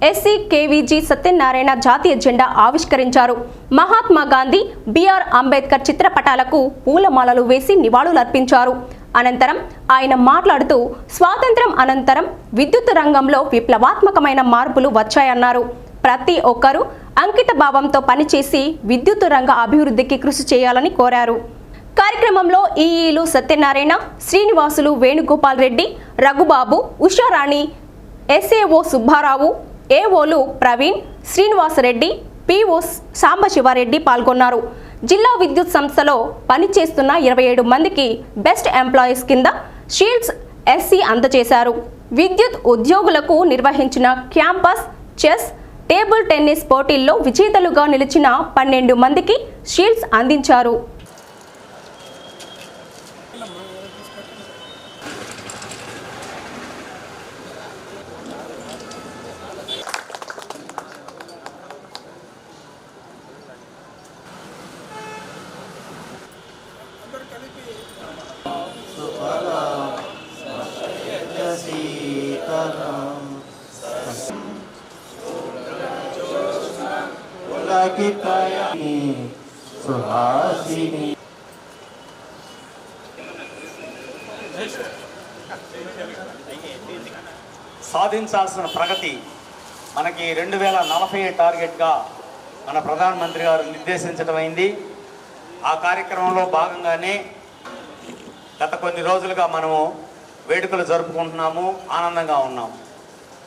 ఎస్సీ కేవీజీ సత్యనారాయణ జాతీయ జెండా ఆవిష్కరించారు. మహాత్మా గాంధీ, బిఆర్ అంబేద్కర్ చిత్రపటాలకు పూలమాలలు వేసి నివాళులర్పించారు. అనంతరం ఆయన మాట్లాడుతూ స్వాతంత్ర్యం అనంతరం విద్యుత్ రంగంలో విప్లవాత్మకమైన మార్పులు వచ్చాయన్నారు. ప్రతి ఒక్కరూ అంకిత భావంతో పనిచేసి విద్యుత్ రంగ అభివృద్ధికి కృషి చేయాలని కోరారు. కార్యక్రమంలో ఈఈలు సత్యనారాయణ, శ్రీనివాసులు, వేణుగోపాల్ రెడ్డి, రఘుబాబు, ఉషారాణి, ఎస్ఏఓ సుబ్బారావు, ఏఓలు ప్రవీణ్, శ్రీనివాసరెడ్డి, పిఓ సాంబశివారెడ్డి పాల్గొన్నారు. జిల్లా విద్యుత్ సంస్థలో పనిచేస్తున్న 27 మందికి బెస్ట్ ఎంప్లాయీస్ కింద షీల్డ్స్ ఎస్సీ అందజేశారు. విద్యుత్ ఉద్యోగులకు నిర్వహించిన క్యాంపస్ చెస్, టేబుల్ టెన్నిస్ పోటీల్లో విజేతలుగా నిలిచిన 12 మందికి షీల్డ్స్ అందించారు. సాధించాల్సిన ప్రగతి మనకి 2040 టార్గెట్గా మన ప్రధానమంత్రి గారు నిర్దేశించడం అయింది. ఆ కార్యక్రమంలో భాగంగానే గత కొన్ని రోజులుగా మనము వేడుకలు జరుపుకుంటున్నాము, ఆనందంగా ఉన్నాము.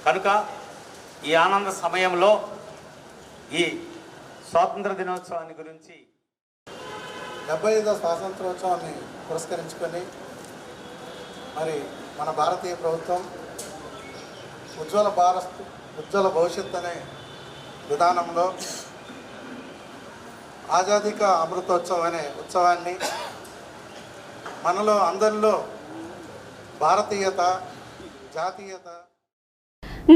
కనుక ఈ ఆనంద సమయంలో ఈ స్వాతంత్ర దినోత్సవాన్ని గురించి 75వ స్వాతంత్రోత్సవాన్ని పురస్కరించుకొని మరి మన భారతీయ ప్రభుత్వం ఉజ్వల భవిష్యత్ అనే విధానంలో ఆజాదీ కా అమృతోత్సవం అనే ఉత్సవాన్ని మనలో అందరిలో భారతీయత, జాతీయత.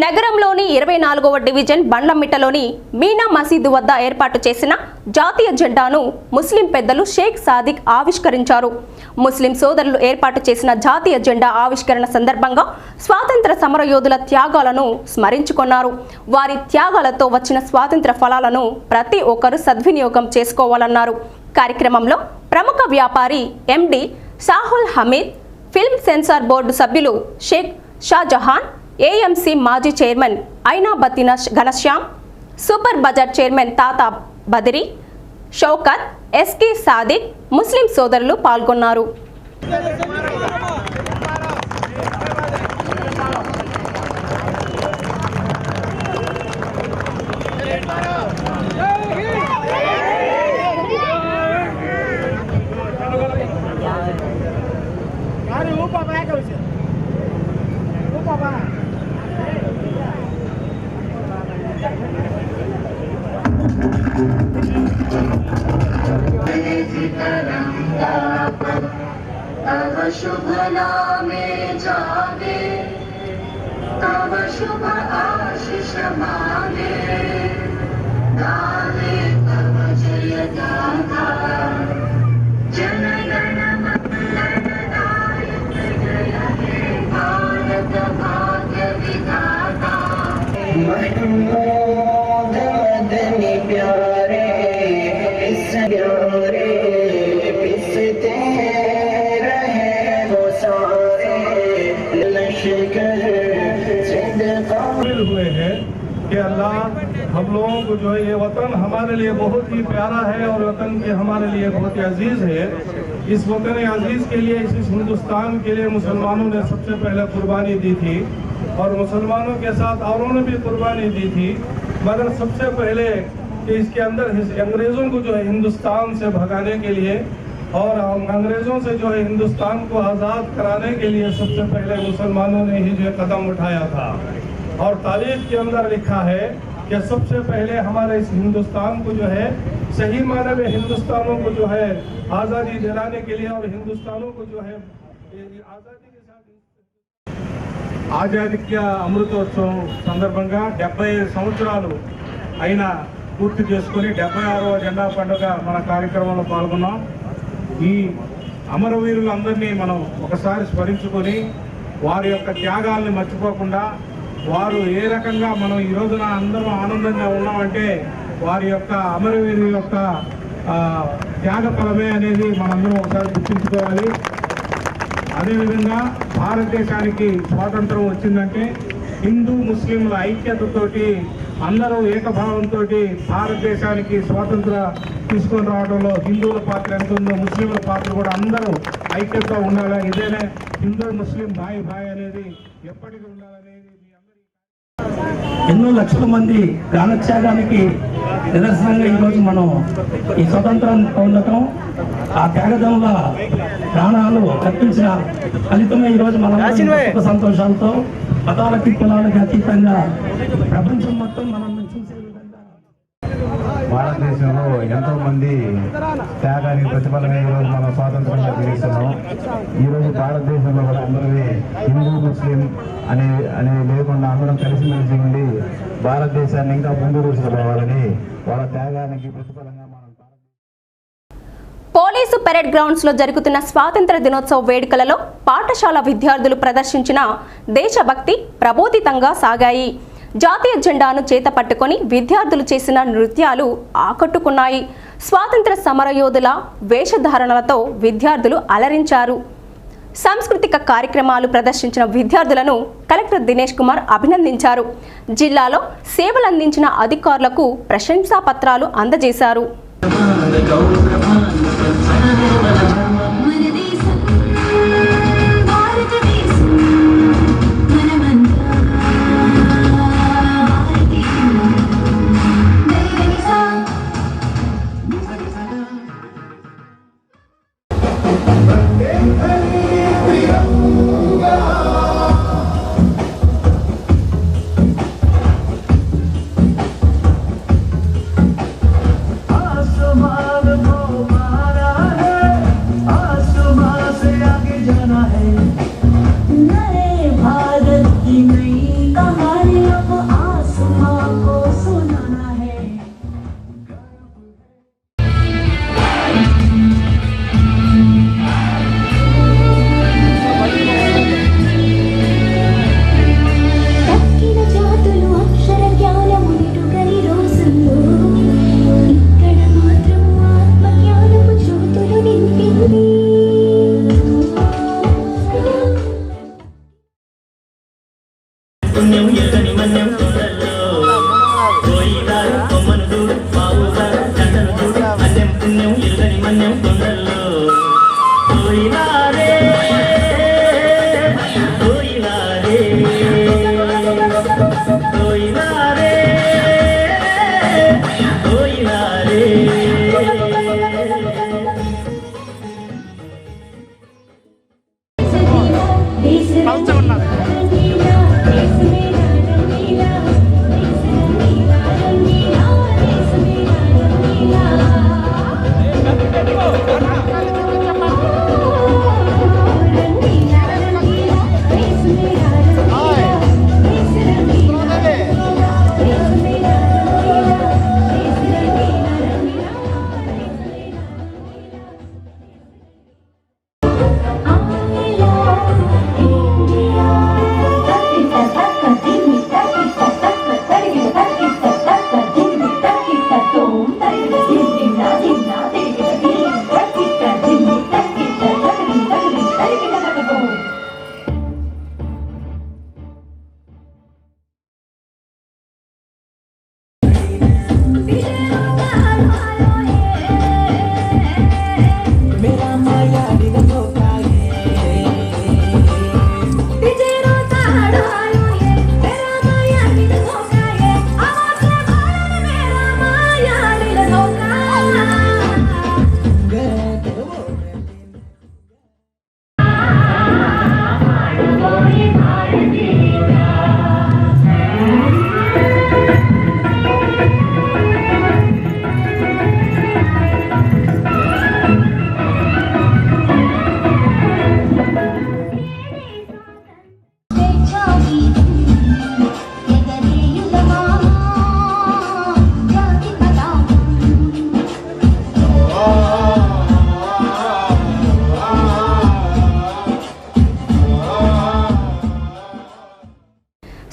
నగరంలోని 24వ డివిజన్ బండ్లమిట్టలోని మీనా మసీదు వద్ద ఏర్పాటు చేసిన జాతీయ జెండాను ముస్లిం పెద్దలు షేక్ సాదిక్ ఆవిష్కరించారు. ముస్లిం సోదరులు ఏర్పాటు చేసిన జాతీయ జెండా ఆవిష్కరణ సందర్భంగా స్వాతంత్ర సమరయోధుల త్యాగాలను స్మరించుకున్నారు. వారి త్యాగాలతో వచ్చిన స్వాతంత్ర ఫలాలను ప్రతి ఒక్కరూ సద్వినియోగం చేసుకోవాలన్నారు. కార్యక్రమంలో ప్రముఖ వ్యాపారి MD Sahul Hameed, film censor board సభ్యులు షేక్ షాజహాన్, ఏఎంసీ మాజీ chairman Ainabathina Ghanshyam, super bazaar chairman Tata Badiri, Shaukat, SK Sadiq, ముస్లిం సోదరులు పాల్గొన్నారు. तव शुभ नामे जागे, तव शुभ आशीष मांगे, गावे तव जय गाथा, जन गण मंगलदायक जय हे भारत भाग्य विधाता। महमूद मदनी प्यारे इस प्यारे पिसते हुए हैं कि अल्लाह हम लोगों को जो है ये वतन हमारे लिए बहुत ही प्यारा है और वतन के हमारे लिए बहुत ही अजीज है। इस वतन अजीज के लिए, इस हिंदुस्तान के लिए मुसलमानों ने सबसे पहले कुर्बानी दी थी और मुसलमानों के साथ औरों ने भी कुर्बानी दी थी, मगर सबसे पहले कि इसके अंदर अंग्रेज़ों को जो है हिंदुस्तान से भगाने के लिए और अंग्रेज़ों से जो है हिंदुस्तान को आज़ाद कराने के लिए सबसे पहले मुसलमानों ने ही जो है कदम उठाया था। और तारीख के अंदर लिखा है कि सबसे पहले हमारे इस हिंदुस्तान को जो है सही माने में हिंदुस्तानों को जो है आज़ादी दिलाने के लिए और हिंदुस्तानों को जो है आज़ादी के साथ ఆజాదీ అమృతోత్సవం సందర్భంగా 75 సంవత్సరాలు అయినా పూర్తి చేసుకుని 76వ జెండా పండుగ మన కార్యక్రమంలో పాల్గొన్నాం. ఈ అమరవీరులందరినీ మనం ఒకసారి స్మరించుకొని వారి యొక్క త్యాగాల్ని మర్చిపోకుండా వారు ఏ రకంగా మనం ఈ రోజున అందరం ఆనందంగా ఉన్నామంటే వారి యొక్క అమరవీరు యొక్క త్యాగ ఫలమే అనేది మనందరం ఒకసారి గుర్తుంచుకోవాలి. అదేవిధంగా భారతదేశానికి స్వాతంత్రం వచ్చిందంటే హిందూ ముస్లింల ఐక్యతతోటి అందరూ ఏకభావంతో భారతదేశానికి స్వాతంత్ర తీసుకొని రావడంలో హిందువుల పాత్ర ఎంత ఉందో ముస్లింల పాత్ర కూడా అందరూ ఐక్యతగా ఉండాలి. ఇదేనే హిందూ ముస్లిం భాయ్ భాయ్ అనేది ఎప్పటికీ ఉండాలనేది ఎన్నో లక్షల మంది ప్రాణత్యాగానికి నిదర్శనంగా ఈరోజు మనం ఈ స్వతంత్రాన్ని పొందటం, ఆ త్యాగదంల ప్రాణాలు కల్పించిన ఫలితమే ఈరోజు మనం సుఖ సంతోషాలతో మతాలకి కులాలకి అతీతంగా ప్రపంచం మొత్తం మనం చూసే విధంగా భారతదేశంలో ఎంతోమంది త్యాగానికి ప్రతిఫలంగా ఈరోజు మనం స్వాతంత్రంగా జీవిస్తున్నాం. ఈరోజు భారతదేశంలో కూడా అందరినీ హిందూ ముస్లిం అనే లేకుండా అందరం కలిసిమెలిసి ఉండి భారతదేశాన్ని ఇంకా ముందు తీసుకుపోవాలని వాళ్ళ త్యాగానికి ప్రతిఫలంగా పోలీసు పెరేడ్ గ్రౌండ్స్ లో జరుగుతున్న స్వాతంత్ర దినోత్సవ వేడుకలలో పాఠశాల విద్యార్థులు ప్రదర్శించిన దేశభక్తి ప్రబోధితంగా సాగాయి. జాతీయ జెండాను చేత పట్టుకొని విద్యార్థులు చేసిన నృత్యాలు ఆకట్టుకున్నాయి. స్వాతంత్ర సమరయోధుల వేషధారణలతో విద్యార్థులు అలరించారు. సాంస్కృతిక కార్యక్రమాలు ప్రదర్శించిన విద్యార్థులను కలెక్టర్ దినేష్ కుమార్ అభినందించారు. జిల్లాలో సేవలందించిన అధికారులకు ప్రశంసా పత్రాలు అందజేశారు.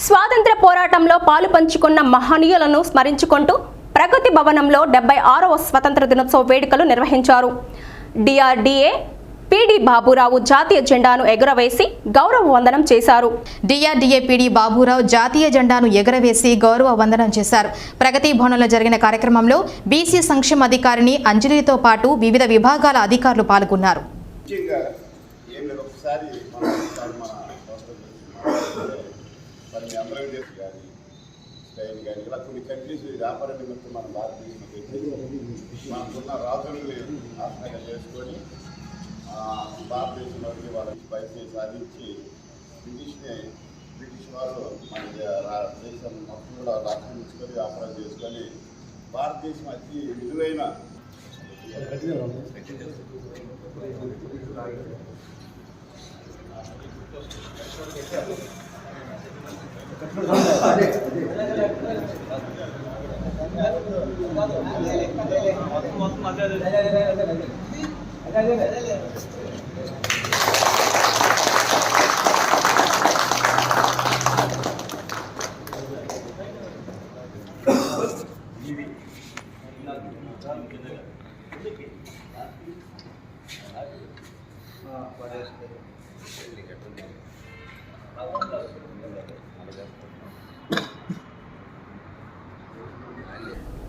స్వాతంత్ర పోరాటంలో పాలు పంచుకున్న మహనీయులను స్మరించుకుంటూ ప్రగతి భవనంలో 76వ స్వతంత్ర దినోత్సవ వేడుకలు నిర్వహించారు. డిఆర్డీఏ పీడీ బాబురావు జాతీయ జెండాను ఎగురవేసి గౌరవ వందనం చేశారు. డిఆర్డీఏ పీడీ బాబురావు జాతీయ జెండాను ఎగురవేసి గౌరవ వందనం చేశారు. ప్రగతి భవనంలో జరిగిన కార్యక్రమంలో బీసీ సంక్షేమ అధికారిని అంజలితో పాటు వివిధ విభాగాల అధికారులు పాల్గొన్నారు. ఇలా కొన్ని కంట్రీస్ వ్యాపార నిమిత్తం మన భారతదేశంలో మనకున్న రాజుల్ని ఆశ్రయం చేసుకొని భారతదేశంలోకి వాళ్ళకి పైసలు సాధించి బ్రిటిష్ వాళ్ళు మన దేశం మొత్తం కూడా ఆక్రమించుకొని వ్యాపారం చేసుకొని భారతదేశం అతి విలువైన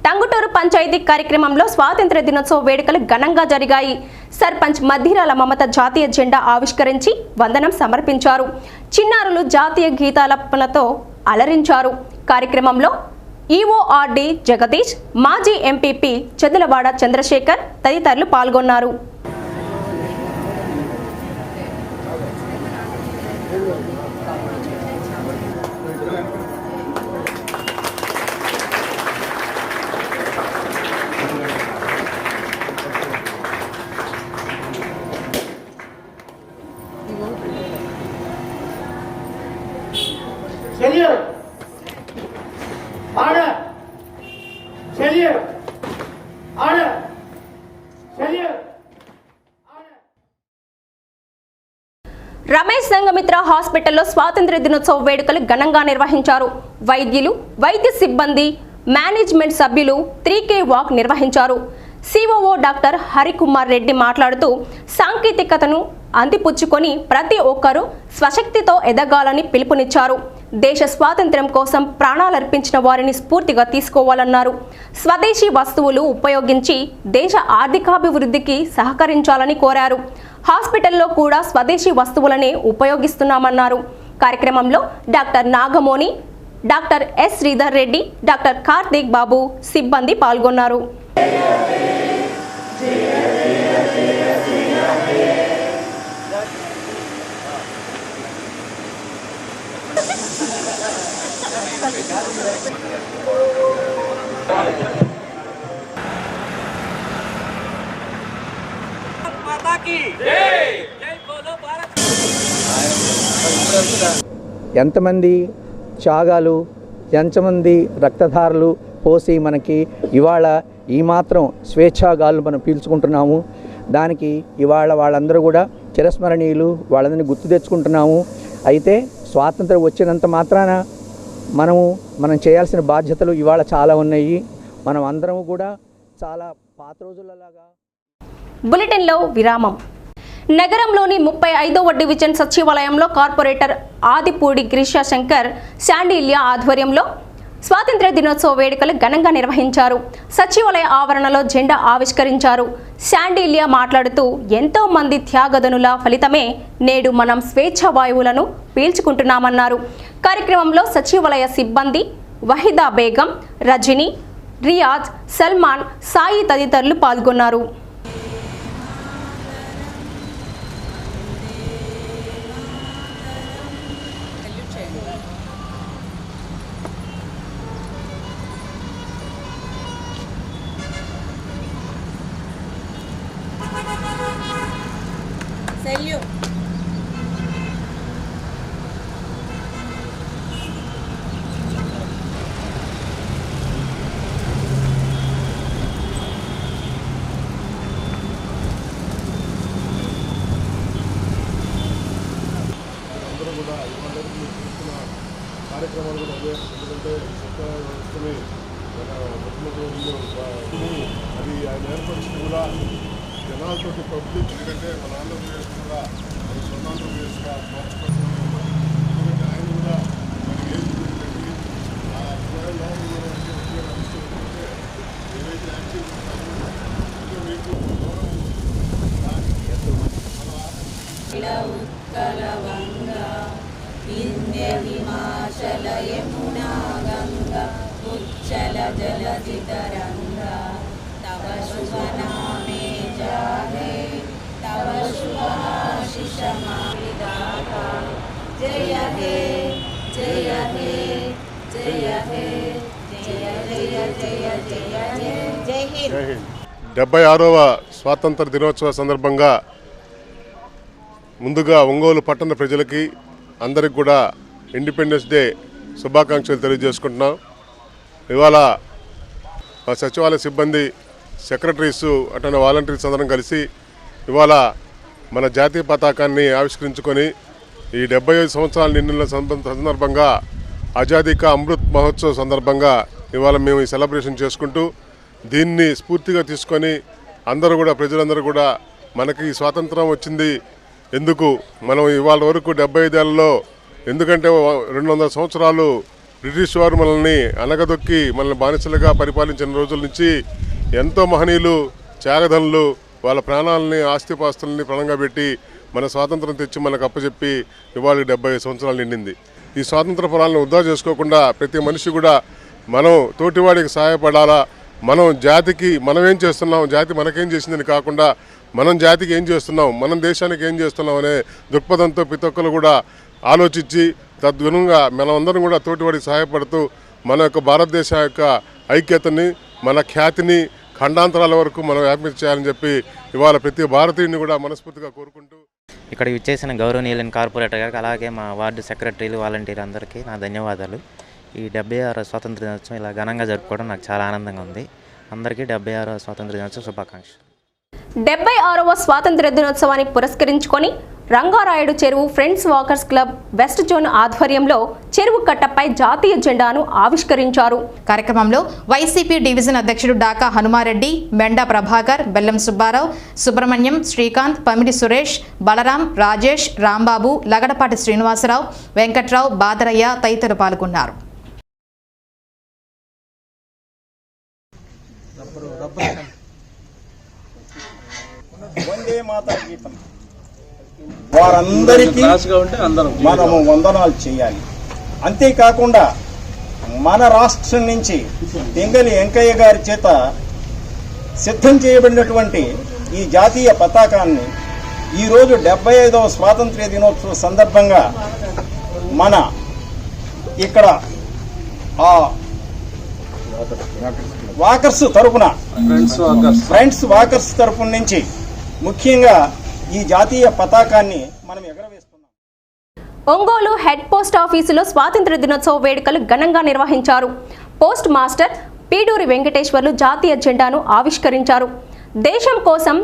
టంగుటూరు పంచాయతీ కార్యక్రమంలో స్వాతంత్ర దినోత్సవ వేడుకలు ఘనంగా జరిగాయి. సర్పంచ్ మధ్యరాల మమత జాతీయ జెండా ఆవిష్కరించి వందనం సమర్పించారు. చిన్నారులు జాతీయ గీతాలపనతో అలరించారు. కార్యక్రమంలో ఈఓఆర్డి జగదీష్, మాజీ ఎంపీపీ చెదులవాడ చంద్రశేఖర్ తదితరులు పాల్గొన్నారు. चलिए आगे चलिए आगे चलिए రమేష్ సంగమిత్ర హాస్పిటల్లో స్వాతంత్ర దినోత్సవ వేడుకలు ఘనంగా నిర్వహించారు. వైద్యులు, వైద్య సిబ్బంది, మేనేజ్మెంట్ సభ్యులు 3K వాక్ నిర్వహించారు. సిఓఓ డాక్టర్ హరికుమార్ రెడ్డి మాట్లాడుతూ సాంకేతికతను అందిపుచ్చుకొని ప్రతి ఒక్కరూ స్వశక్తితో ఎదగాలని పిలుపునిచ్చారు. దేశ స్వాతంత్ర్యం కోసం ప్రాణాలర్పించిన వారిని స్ఫూర్తిగా తీసుకోవాలన్నారు. స్వదేశీ వస్తువులు ఉపయోగించి దేశ ఆర్థికాభివృద్ధికి సహకరించాలని కోరారు. హాస్పిటల్లో కూడా స్వదేశీ వస్తువులనే ఉపయోగిస్తున్నామన్నారు. కార్యక్రమంలో doctor Nagamoni, doctor S Sridhar Reddy, doctor Karthik Babu సిబ్బంది పాల్గొన్నారు. ఎంతమంది త్యాగాలు, ఎంతమంది రక్తధారలు పోసి మనకి ఇవాళ ఈ మాత్రం స్వేచ్ఛాగాలు మనం పీల్చుకుంటున్నాము. దానికి ఇవాళ వాళ్ళందరూ కూడా చిరస్మరణీయులు, వాళ్ళందరినీ గుర్తు తెచ్చుకుంటున్నాము. అయితే స్వాతంత్రం వచ్చినంత మాత్రాన మనం చేయాల్సిన బాధ్యతలు ఇవాళ చాలా ఉన్నాయి. మనం అందరం కూడా చాలా పాత రోజులలాగా. బులెటిన్లో విరామం. నగరంలోని 35వ డివిజన్ సచివాలయంలో కార్పొరేటర్ ఆదిపూడి గిరిశాశంకర్ శాండిల్య ఆధ్వర్యంలో స్వాతంత్ర దినోత్సవ వేడుకలు ఘనంగా నిర్వహించారు. సచివాలయ ఆవరణలో జెండా ఆవిష్కరించారు. శాండిల్య మాట్లాడుతూ ఎంతో మంది త్యాగదనుల ఫలితమే నేడు మనం స్వేచ్ఛ వాయువులను పీల్చుకుంటున్నామన్నారు. కార్యక్రమంలో సచివాలయ సిబ్బంది వహీదా బేగం, రజని, రియాజ్, సల్మాన్, సాయి తదితరులు పాల్గొన్నారు. కార్యక్రమాలు కూడా అదే. ఎందుకంటే చట్ట వ్యవస్థని మన ముఖ్యమంత్రి అది ఆయన ఏర్పరిచింది కూడా జనాలతో పబ్లిక్. ఎందుకంటే మన ఆంధ్రప్రదేశ్ కూడా స్వర్ణాంధ్రప్రదేశ్గా మార్చుకోవాల్సిన ఎందుకంటే ఆయన కూడా మనకి ఏం చూపించండి ఆ ఏదైతే యాక్టివ్ మీకు विंध्य हिमाचल यमुना गंगा उच्चल जलधि तरंगा तव शुभ नामे जागे तव शुभ आशीष माता जय हे जय हे जय हे జై హింద్. 76వ స్వాతంత్ర దినోత్సవ సందర్భంగా ముందుగా ఒంగోలు పట్టణ ప్రజలకి అందరికి కూడా ఇండిపెండెన్స్ డే శుభాకాంక్షలు తెలియజేసుకుంటున్నాం. ఇవాళ మా సచివాలయ సిబ్బంది, సెక్రటరీస్, అటనే వాలంటీర్స్ అందరం కలిసి ఇవాళ మన జాతీయ పతాకాన్ని ఆవిష్కరించుకొని ఈ 75 సంవత్సరాలు నిండిన సందర్భంగా ఆజాదీ కా అమృత్ మహోత్సవ్ సందర్భంగా ఇవాళ మేము ఈ సెలబ్రేషన్ చేసుకుంటూ దీన్ని స్ఫూర్తిగా తీసుకొని అందరూ కూడా, ప్రజలందరూ కూడా మనకి స్వాతంత్రం వచ్చింది ఎందుకు, మనం ఇవాళ వరకు 75 ఏళ్లలో, ఎందుకంటే 200 సంవత్సరాలు బ్రిటిష్ వారు మనల్ని అనగదొక్కి మనల్ని బానిసలుగా పరిపాలించిన రోజుల నుంచి ఎంతో మహనీయులు, త్యాగధనులు వాళ్ళ ప్రాణాలని, ఆస్తిపాస్తుల్ని ప్రణంగా పెట్టి మన స్వాతంత్రం తెచ్చి మనకు అప్పచెప్పి ఇవాళ 75 సంవత్సరాలు నిండింది. ఈ స్వాతంత్ర ఫలాలను వృధా చేసుకోకుండా ప్రతి మనిషి కూడా మనం తోటివాడికి సహాయపడాలా, మనం జాతికి మనం ఏం చేస్తున్నాం, జాతి మనకేం చేసిందని కాకుండా మనం జాతికి ఏం చేస్తున్నాం, మనం దేశానికి ఏం చేస్తున్నాం అనే దృక్పథంతో ప్రతి ఒక్కరు కూడా ఆలోచించి తద్గుణంగా మనమందరం కూడా తోటివాడికి సహాయపడుతూ మన యొక్క భారతదేశ యొక్క ఐక్యతని, మన ఖ్యాతిని ఖండాంతరాల వరకు మనం వ్యాపించాలని చెప్పి ఇవాళ ప్రతి భారతీయుని కూడా మనస్ఫూర్తిగా కోరుకుంటూ ఇక్కడ విచ్చేసిన గౌరవనీయులైన కార్పొరేటర్ గారికి, అలాగే మా వార్డు సెక్రటరీలు, వాలంటీర్లు అందరికీ నా ధన్యవాదాలు. ఈ 76వ స్వాతంత్ర దినోత్సవం ఇలా ఘనంగా జరుపుకోవడం నాకు చాలా ఆనందంగా ఉంది. అందరికీ 76వ స్వాతంత్ర దినోత్సవ శుభాకాంక్షలు. 76వ స్వాతంత్ర దినోత్సవాన్ని పురస్కరించుకొని రంగారాయుడు చెరువు friends walkers club west zone ఆధ్వర్యంలో చెరువు కట్టపై జాతీయ జెండాను ఆవిష్కరించారు. కార్యక్రమంలో వైసీపీ డివిజన్ అధ్యక్షుడు డాకా హనుమారెడ్డి, మెండా ప్రభాకర్, బెల్లం సుబ్బారావు, సుబ్రహ్మణ్యం, శ్రీకాంత్, పమిడి సురేష్, బలరాం, రాజేష్, రాంబాబు, లగడపాటి శ్రీనివాసరావు, వెంకట్రావు, బాదరయ్య తదితరులు పాల్గొన్నారు. వందే మాతా గీతం వారందరికీ మనము వందనాలు చేయాలి. అంతేకాకుండా మన రాష్ట్రం నుంచి తెంగలి వెంకయ్య గారి చేత సిద్ధం చేయబడినటువంటి ఈ జాతీయ పతాకాన్ని ఈరోజు 75వ స్వాతంత్ర్య దినోత్సవ సందర్భంగా మన ఇక్కడ వాకర్స్ తరఫున, ఫ్రెండ్స్ వాకర్స్ తరఫున నుంచి ముఖ్యంగా ఈ జాతీయ పతాకాన్ని మనం ఎగరవేస్తున్నాం. ఒంగోలు హెడ్ పోస్ట్ ఆఫీసులో స్వాతంత్ర దినోత్సవ వేడుకలు ఘనంగా నిర్వహించారు. పోస్ట్ మాస్టర్ పీడూరి వెంకటేశ్వర్లు జాతీయ జెండాను ఆవిష్కరించారు. దేశం కోసం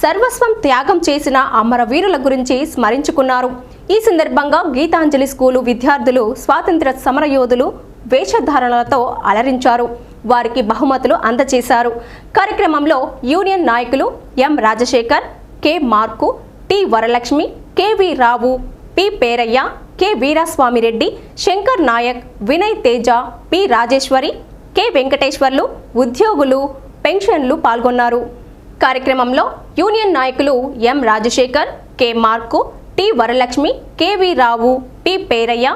సర్వస్వం త్యాగం చేసిన అమరవీరుల గురించి స్మరించుకున్నారు. ఈ సందర్భంగా గీతాంజలి స్కూలు విద్యార్థులు స్వాతంత్ర సమరయోధులు వేషధారణలతో అలరించారు. వారికి బహుమతులు అందజేశారు. కార్యక్రమంలో యూనియన్ నాయకులు M Rajasekhar, K Marku, T Varalakshmi, KV Rao, P Perayya, K Veeraswamyreddy, Shankar Naik, Vinay Teja, P Rajeshwari, K Venkateswarlu, ఉద్యోగులు, పెన్షన్లు పాల్గొన్నారు. కార్యక్రమంలో యూనియన్ నాయకులు M Rajasekhar, K Marku, T Varalakshmi, KV Rao, P Perayya,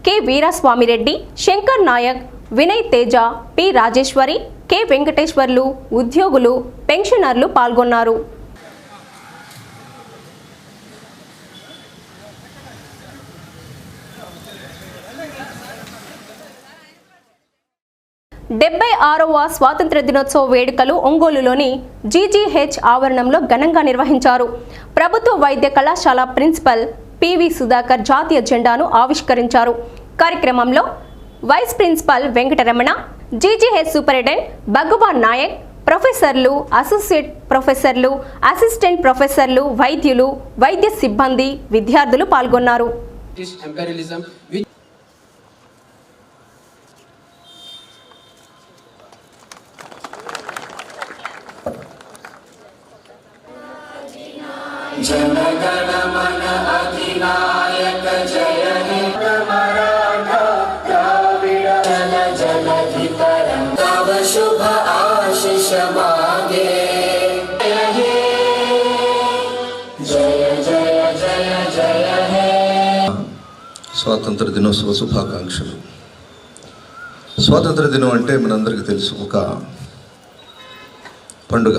K Veeraswamyreddy, Shankar Naik, Vinay Teja, P Rajeshwari, K Venkateswarlu, ఉద్యోగులు, పెన్షనర్లు పాల్గొన్నారు. డెబ్బై 76వ స్వాతంత్ర దినోత్సవ వేడుకలు ఒంగోలులోని జీజీహెచ్ ఆవరణంలో ఘనంగా నిర్వహించారు. ప్రభుత్వ వైద్య కళాశాల ప్రిన్సిపల్ పివి సుధాకర్ జాతీయ జెండాను ఆవిష్కరించారు. కార్యక్రమంలో vice principal Venkataramana, GGH superintendent Bhagwan Naik, ప్రొఫెసర్లు, అసోసియేట్ ప్రొఫెసర్లు, అసిస్టెంట్ ప్రొఫెసర్లు, వైద్యులు, వైద్య సిబ్బంది, విద్యార్థులు పాల్గొన్నారు. जनगणमन अधिनायक जय हे मराठा द्राविड जन जलधि तरंग तव शुभ आशीष मागे जय हे जय जय जय जय हे. స్వాతంత్ర దినోత్సవ శుభాకాంక్షలు. స్వాతంత్ర దినం అంటే మనందరికీ తెలుసు, ఒక పండుగ.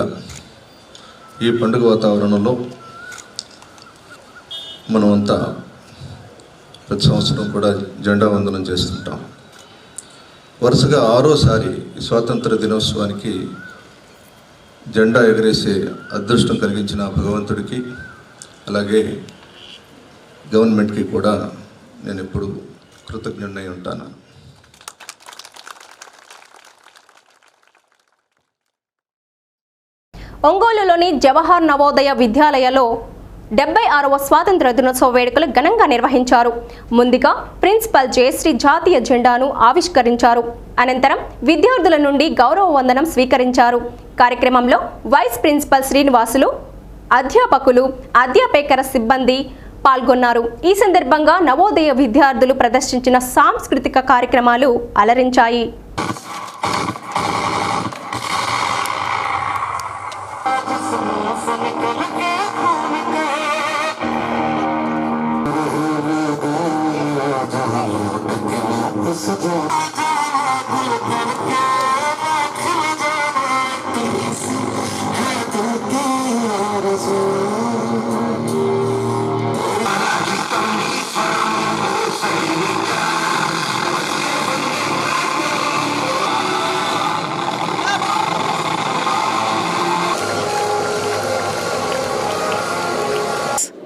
ఈ పండుగ వాతావరణంలో మనమంతా ప్రతి సంవత్సరం కూడా జెండా వందనం చేస్తుంటాం. వరుసగా 6వసారి స్వాతంత్ర దినోత్సవానికి జెండా ఎగరేసే అదృష్టం కలిగించిన భగవంతుడికి అలాగే గవర్నమెంట్కి కూడా నేను ఎప్పుడు కృతజ్ఞుడై ఉంటాను. ఒంగోలులోని జవహర్ నవోదయ విద్యాలయలో 76వ స్వాతంత్ర దినోత్సవ వేడుకలు ఘనంగా నిర్వహించారు. ముందుగా ప్రిన్సిపల్ జయశ్రీ జాతీయ జెండాను ఆవిష్కరించారు. అనంతరం విద్యార్థుల నుండి గౌరవ వందనం స్వీకరించారు. కార్యక్రమంలో వైస్ ప్రిన్సిపల్ శ్రీనివాసులు, అధ్యాపకులు, అధ్యాపేతర సిబ్బంది పాల్గొన్నారు. ఈ సందర్భంగా నవోదయ విద్యార్థులు ప్రదర్శించిన సాంస్కృతిక కార్యక్రమాలు అలరించాయి.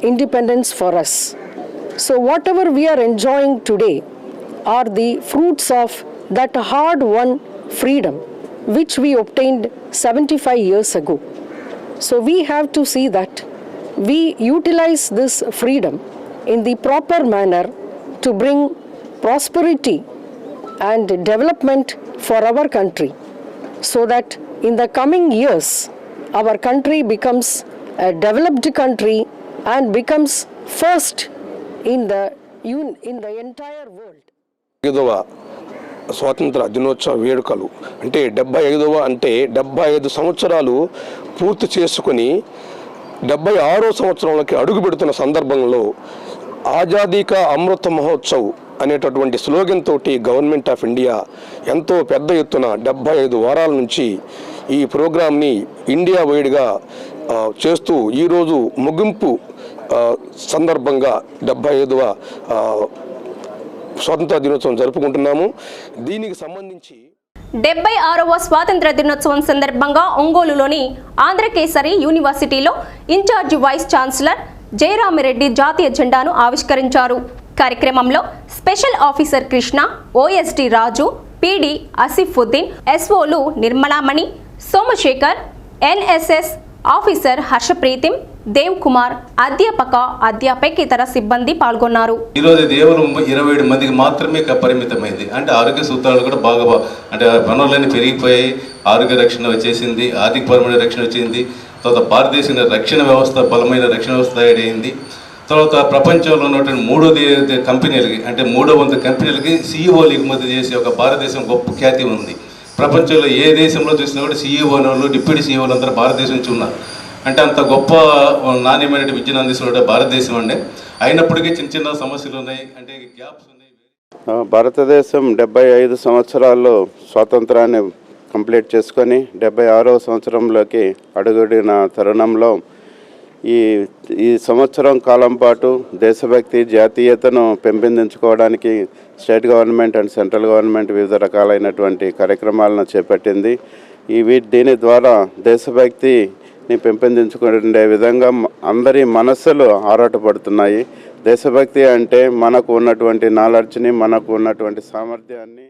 Independence for us. So whatever we are enjoying today are the fruits of that hard-won freedom which we obtained 75 years ago. So we have to see that we utilize this freedom in the proper manner to bring prosperity and development for our country, so that in the coming years our country becomes a developed country and becomes first in the entire world. 5వ స్వాతంత్ర దినోత్సవ వేడుకలు అంటే 75వ అంటే 75 సంవత్సరాలు పూర్తి చేసుకుని 76వ సంవత్సరంలోకి అడుగు పెడుతున్న సందర్భంలో ఆజాదీ కా అమృత మహోత్సవ్ అనేటటువంటి స్లోగన్ తోటి గవర్నమెంట్ ఆఫ్ ఇండియా ఎంతో పెద్ద ఎత్తున 75 వారాల నుంచి ఈ ప్రోగ్రామ్ని ఇండియా వైడ్గా చేస్తూ ఈరోజు ముగింపు సందర్భంగా 75వ స్వాతంత్ర దినోత్సవం జరుపుకుంటున్నాము. దీనికి సంబంధించి 76వ స్వాతంత్ర దినోత్సవం సందర్భంగా ఒంగోలులోని ఆంధ్రకేసరి యూనివర్సిటీలో ఇన్ఛార్జి వైస్ ఛాన్సలర్ జయరామిరెడ్డి జాతీయ జెండాను ఆవిష్కరించారు. కార్యక్రమంలో స్పెషల్ ఆఫీసర్ కృష్ణ, ఓఎస్డి రాజు, పిడి అసిఫుద్దీన్, ఎస్ఓలు నిర్మలామణి, సోమశేఖర్, ఎన్ఎస్ఎస్ ఆఫీసర్ హర్షప్రీతిం, దేవ్ కుమార్, అధ్యాపకేతర సిబ్బంది పాల్గొన్నారు. ఈరోజు కేవలం 27 మందికి మాత్రమే పరిమితమైంది. అంటే ఆరోగ్య సూత్రాలు కూడా బాగా అంటే వనరులన్నీ పెరిగిపోయాయి, ఆరోగ్య రక్షణ వచ్చేసింది, ఆర్థికపరమైన రక్షణ వచ్చింది, తర్వాత భారతదేశ రక్షణ వ్యవస్థ బలమైన రక్షణ వ్యవస్థ తయారైంది. తర్వాత ప్రపంచంలో ఉన్నటువంటి 3 కంపెనీలకి అంటే 300 కంపెనీలకి సిఇఓలు ఎగుమతి చేసే ఒక భారతదేశం గొప్ప ఖ్యాతి ఉంది. ప్రపంచంలో ఏ దేశంలో చూసినా కూడా సిఇఓలు, డిప్యూటీ సిఇఓలు అందరూ భారతదేశం నుంచి ఉన్నారు. అంటే అంత గొప్ప నాణ్యమైన విద్యను అందిస్తున్న భారతదేశం అండి. అయినప్పటికీ చిన్న చిన్న సమస్యలు ఉన్నాయి, అంటే గ్యాప్స్ ఉన్నాయి. భారతదేశం 75 సంవత్సరాల్లో స్వాతంత్రాన్ని కంప్లీట్ చేసుకొని 76వ సంవత్సరంలోకి అడుగుడిన తరుణంలో ఈ సంవత్సరం కాలం పాటు దేశభక్తి, జాతీయతను పెంపొందించుకోవడానికి state government and central government వివిధ రకాలైనటువంటి కార్యక్రమాలను చేపట్టింది. దీని ద్వారా దేశభక్తిని పెంపొందించుకునే విధంగా అందరి మనస్సులు ఆరాటపడుతున్నాయి. దేశభక్తి అంటే మనకు ఉన్నటువంటి నాలెడ్జ్ని, మనకు ఉన్నటువంటి సామర్థ్యాన్ని.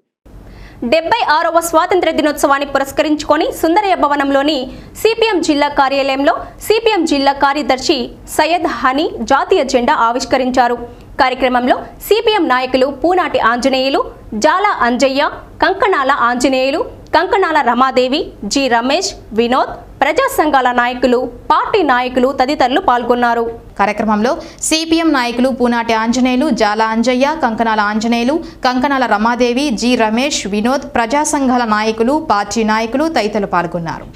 76వ స్వాతంత్ర దినోత్సవాన్ని పురస్కరించుకొని సుందరయ్య భవనంలోని సిపిఎం జిల్లా కార్యాలయంలో సిపిఎం జిల్లా కార్యదర్శి సయ్యద్ హనీ జాతీయ జెండా ఆవిష్కరించారు. కార్యక్రమంలో సిపిఎం నాయకులు పూనాటి ఆంజనేయులు, జాలా అంజయ్య, కంకణాల ఆంజనేయులు, కంకణాల రమాదేవి, జి రమేష్, వినోద్, ప్రజా సంఘాల నాయకులు, పార్టీ నాయకులు తదితరులు పాల్గొన్నారు. కార్యక్రమంలో సిపిఎం నాయకులు పూనాటి ఆంజనేయులు, జాలా అంజయ్య, కంకణాల ఆంజనేయులు, కంకణాల రమాదేవి, జి రమేష్, వినోద్, ప్రజా సంఘాల నాయకులు, పార్టీ నాయకులు తదితరులు పాల్గొన్నారు.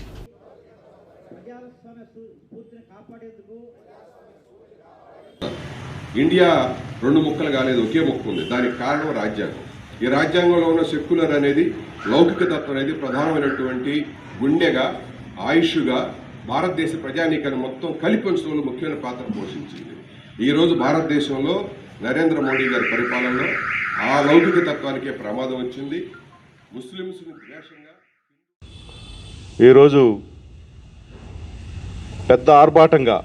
ఇండియా 2 ముక్కలు కాలేదు, ఒకే ముక్క ఉంది. దానికి కారణం రాజ్యాంగం. ఈ రాజ్యాంగంలో ఉన్న సెక్యులర్ అనేది, లౌకిక తత్వం అనేది ప్రధానమైనటువంటి గుండెగా, ఆయుష్గా భారతదేశ ప్రజానీకాన్ని మొత్తం కలిపంచడంలో ముఖ్యమైన పాత్ర పోషించింది. ఈరోజు భారతదేశంలో నరేంద్ర మోడీ గారి పరిపాలనలో ఆ లౌకిక తత్వానికే ప్రమాదం వచ్చింది. ముస్లిమ్స్ని ద్వేషంగా ఈరోజు పెద్ద ఆర్భాటంగా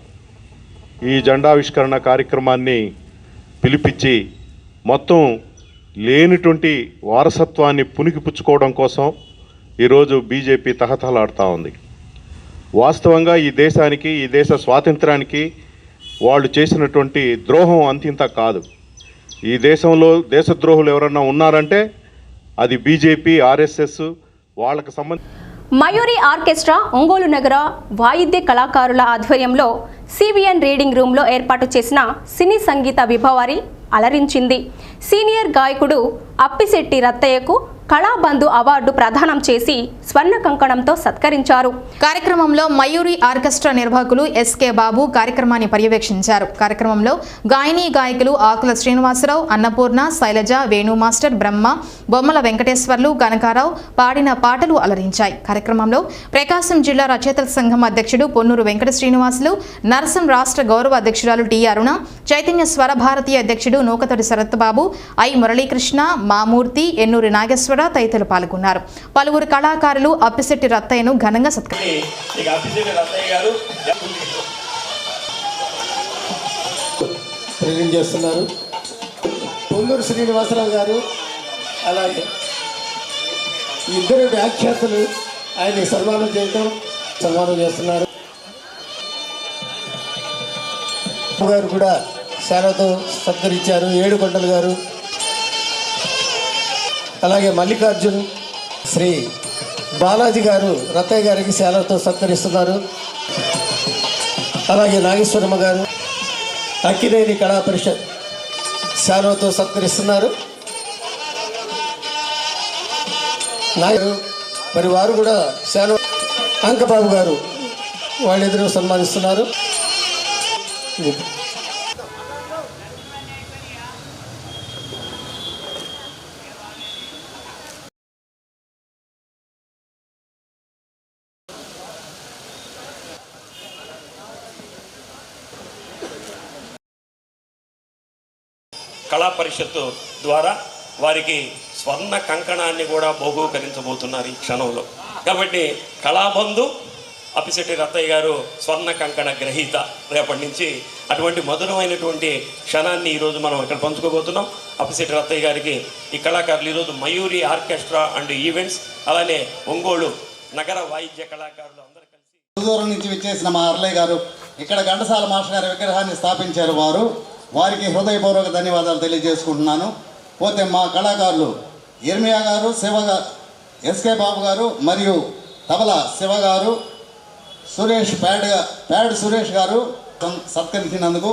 ఈ జెండావిష్కరణ కార్యక్రమాన్ని పిలిపించి మొత్తం లేనిటువంటి వారసత్వాన్ని పుణికిపుచ్చుకోవడం కోసం ఈరోజు బీజేపీ తహతహలాడుతూ ఉంది. వాస్తవంగా ఈ దేశానికి, ఈ దేశ స్వాతంత్రానికి వాళ్ళు చేసినటువంటి ద్రోహం అంతింత కాదు. ఈ దేశంలో దేశద్రోహులు ఎవరన్నా ఉన్నారంటే అది బీజేపీ, ఆర్ఎస్ఎస్ వాళ్ళకు సంబంధించి. మయూరి ఆర్కెస్ట్రా ఒంగోలు నగర వాయిద్య కళాకారుల ఆధ్వర్యంలో సివిఎన్ రీడింగ్ రూమ్లో ఏర్పాటు చేసిన సినీ సంగీత విభావారి అలరించింది. సీనియర్ గాయకుడు అప్పిశెట్టి రత్తయ్యకు కళాబంధు అవార్డు ప్రదానం చేసి స్వర్ణ కంకణంతో సత్కరించారు. కార్యక్రమంలో మయూరి ఆర్కెస్ట్రా నిర్వాహకులు ఎస్కే బాబు కార్యక్రమాన్ని పర్యవేక్షించారు. కార్యక్రమంలో గాయని గాయకులు ఆకుల శ్రీనివాసరావు, అన్నపూర్ణ, శైలజ, వేణు మాస్టర్, బ్రహ్మ, బొమ్మల వెంకటేశ్వర్లు, కనకారావు పాడిన పాటలు అలరించాయి. కార్యక్రమంలో ప్రకాశం జిల్లా రచయితల సంఘం అధ్యక్షుడు పొన్నూరు వెంకట శ్రీనివాసులు, నరసం రాష్ట్ర గౌరవ అధ్యక్షురాలు టి అరుణ, చైతన్య స్వర భారతి అధ్యక్షుడు నూకతడి శరత్బాబు, ఐ మురళీకృష్ణ, మామూర్తి, ఎన్నూరి నాగేశ్వర తదితరులు పాల్గొన్నారు. పలువురు కళాకారులు అప్పిశెట్టి రత్తయ్యను ఘనంగా చేస్తున్నారు. పొంగూరు శ్రీనివాసరావు గారు అలాగే ఇద్దరు వ్యాఖ్యాతలు ఆయన సన్మానం చేస్తున్నారు. గారు కూడా శాలతో సత్కరించారు. ఏడుకొండలు గారు, అలాగే మల్లికార్జున్, శ్రీ బాలాజీ గారు రత్తయ్య గారికి శాలతో సత్కరిస్తున్నారు. అలాగే నాగేశ్వరమ్మ గారు అక్కినేని కళా పరిషత్ శాలతో సత్కరిస్తున్నారు. నాయరు మరి వారు కూడా శాల అంకబాబు గారు వాళ్ళెదురు సన్మానిస్తున్నారు. కళా పరిషత్తు ద్వారా వారికి స్వర్ణ కంకణాన్ని కూడా బహూకరించబోతున్నారు ఈ క్షణంలో. కాబట్టి కళాబంధు అప్పిశెట్టి రత్తయ్య గారు స్వర్ణ కంకణ గ్రహీత. రేపటి నుంచి అటువంటి మధురమైనటువంటి క్షణాన్ని ఈరోజు మనం ఇక్కడ పంచుకోబోతున్నాం. అప్పిశెట్టి రత్తయ్య గారికి ఈ కళాకారులు ఈరోజు మయూరి ఆర్కెస్ట్రా అండ్ ఈవెంట్స్, అలానే ఒంగోలు నగర వాయిద్య కళాకారులు అందరూ కలిసి దూరం నుంచి విచ్చేసిన మా అర్లయ్య గారు ఇక్కడ ఘంటసాల మాస్టర్ గారి విగ్రహాన్ని స్థాపించారు. వారికి హృదయపూర్వక ధన్యవాదాలు తెలియజేసుకుంటున్నాను. పోతే మా కళాకారులు ఇర్మియా గారు, ఎస్కే బాబు గారు మరియు తబలా శివ గారు, ప్యాడ్ సురేష్ గారు సత్కరించినందుకు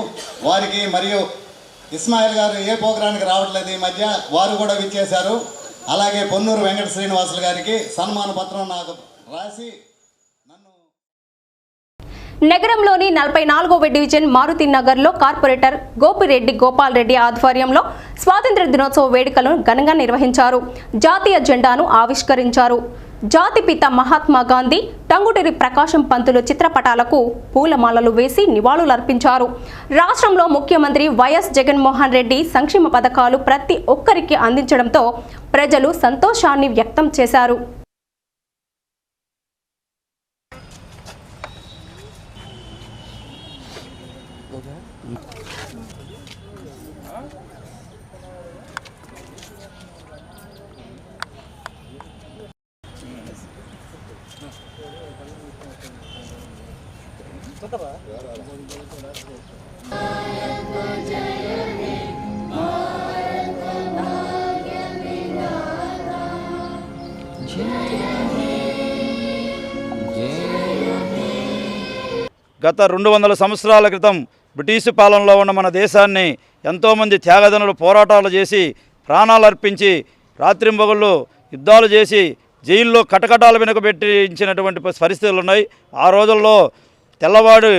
వారికి, మరియు ఇస్మాయిల్ గారు ఏ ప్రోగ్రానికి రావట్లేదు ఈ మధ్య, వారు కూడా విచ్చేశారు. అలాగే పొన్నూరు వెంకట శ్రీనివాసులు గారికి సన్మాన పత్రం నాకు రాసి నగరంలోని 44వ డివిజన్ మారుతి నగర్లో కార్పొరేటర్ గోపిరెడ్డి గోపాల్ రెడ్డి ఆధ్వర్యంలో స్వాతంత్ర దినోత్సవ వేడుకలను ఘనంగా నిర్వహించారు. జాతీయ జెండాను ఆవిష్కరించారు. జాతిపిత మహాత్మా గాంధీ, టంగుటూరి ప్రకాశం పంతులు చిత్రపటాలకు పూలమాలలు వేసి నివాళులర్పించారు. రాష్ట్రంలో ముఖ్యమంత్రి వైఎస్ జగన్మోహన్ రెడ్డి సంక్షేమ పథకాలు ప్రతి ఒక్కరికి అందించడంతో ప్రజలు సంతోషాన్ని వ్యక్తం చేశారు. గత 200 సంవత్సరాల క్రితం బ్రిటిష్ పాలనలో ఉన్న మన దేశాన్ని ఎంతోమంది త్యాగదనులు పోరాటాలు చేసి ప్రాణాలు అర్పించి రాత్రింబగళ్ళు యుద్ధాలు చేసి జైల్లో కటకటాల వెనుకబెట్టించినటువంటి పరిస్థితులు ఉన్నాయి. ఆ రోజుల్లో తెల్లవాడు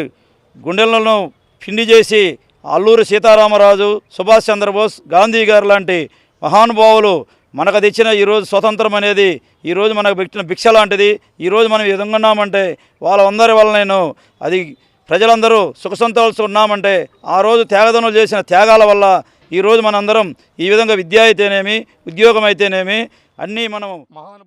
గుండెలను పిండి చేసి అల్లూరి సీతారామరాజు, సుభాష్ చంద్రబోస్, గాంధీ గారు లాంటి మహానుభావులు మనకు తెచ్చిన ఈరోజు స్వతంత్రం అనేది ఈరోజు మనకు పెట్టిన భిక్ష లాంటిది. ఈరోజు మనం విధంగా ఉన్నామంటే వాళ్ళందరి వల్ల నేను అది ప్రజలందరూ సుఖ సంతోషాలతో ఉన్నామంటే ఆ రోజు త్యాగదనులు చేసిన త్యాగాల వల్ల ఈరోజు మనందరం ఈ విధంగా విద్య అయితేనేమి, ఉద్యోగం అయితేనేమి, అన్నీ మనం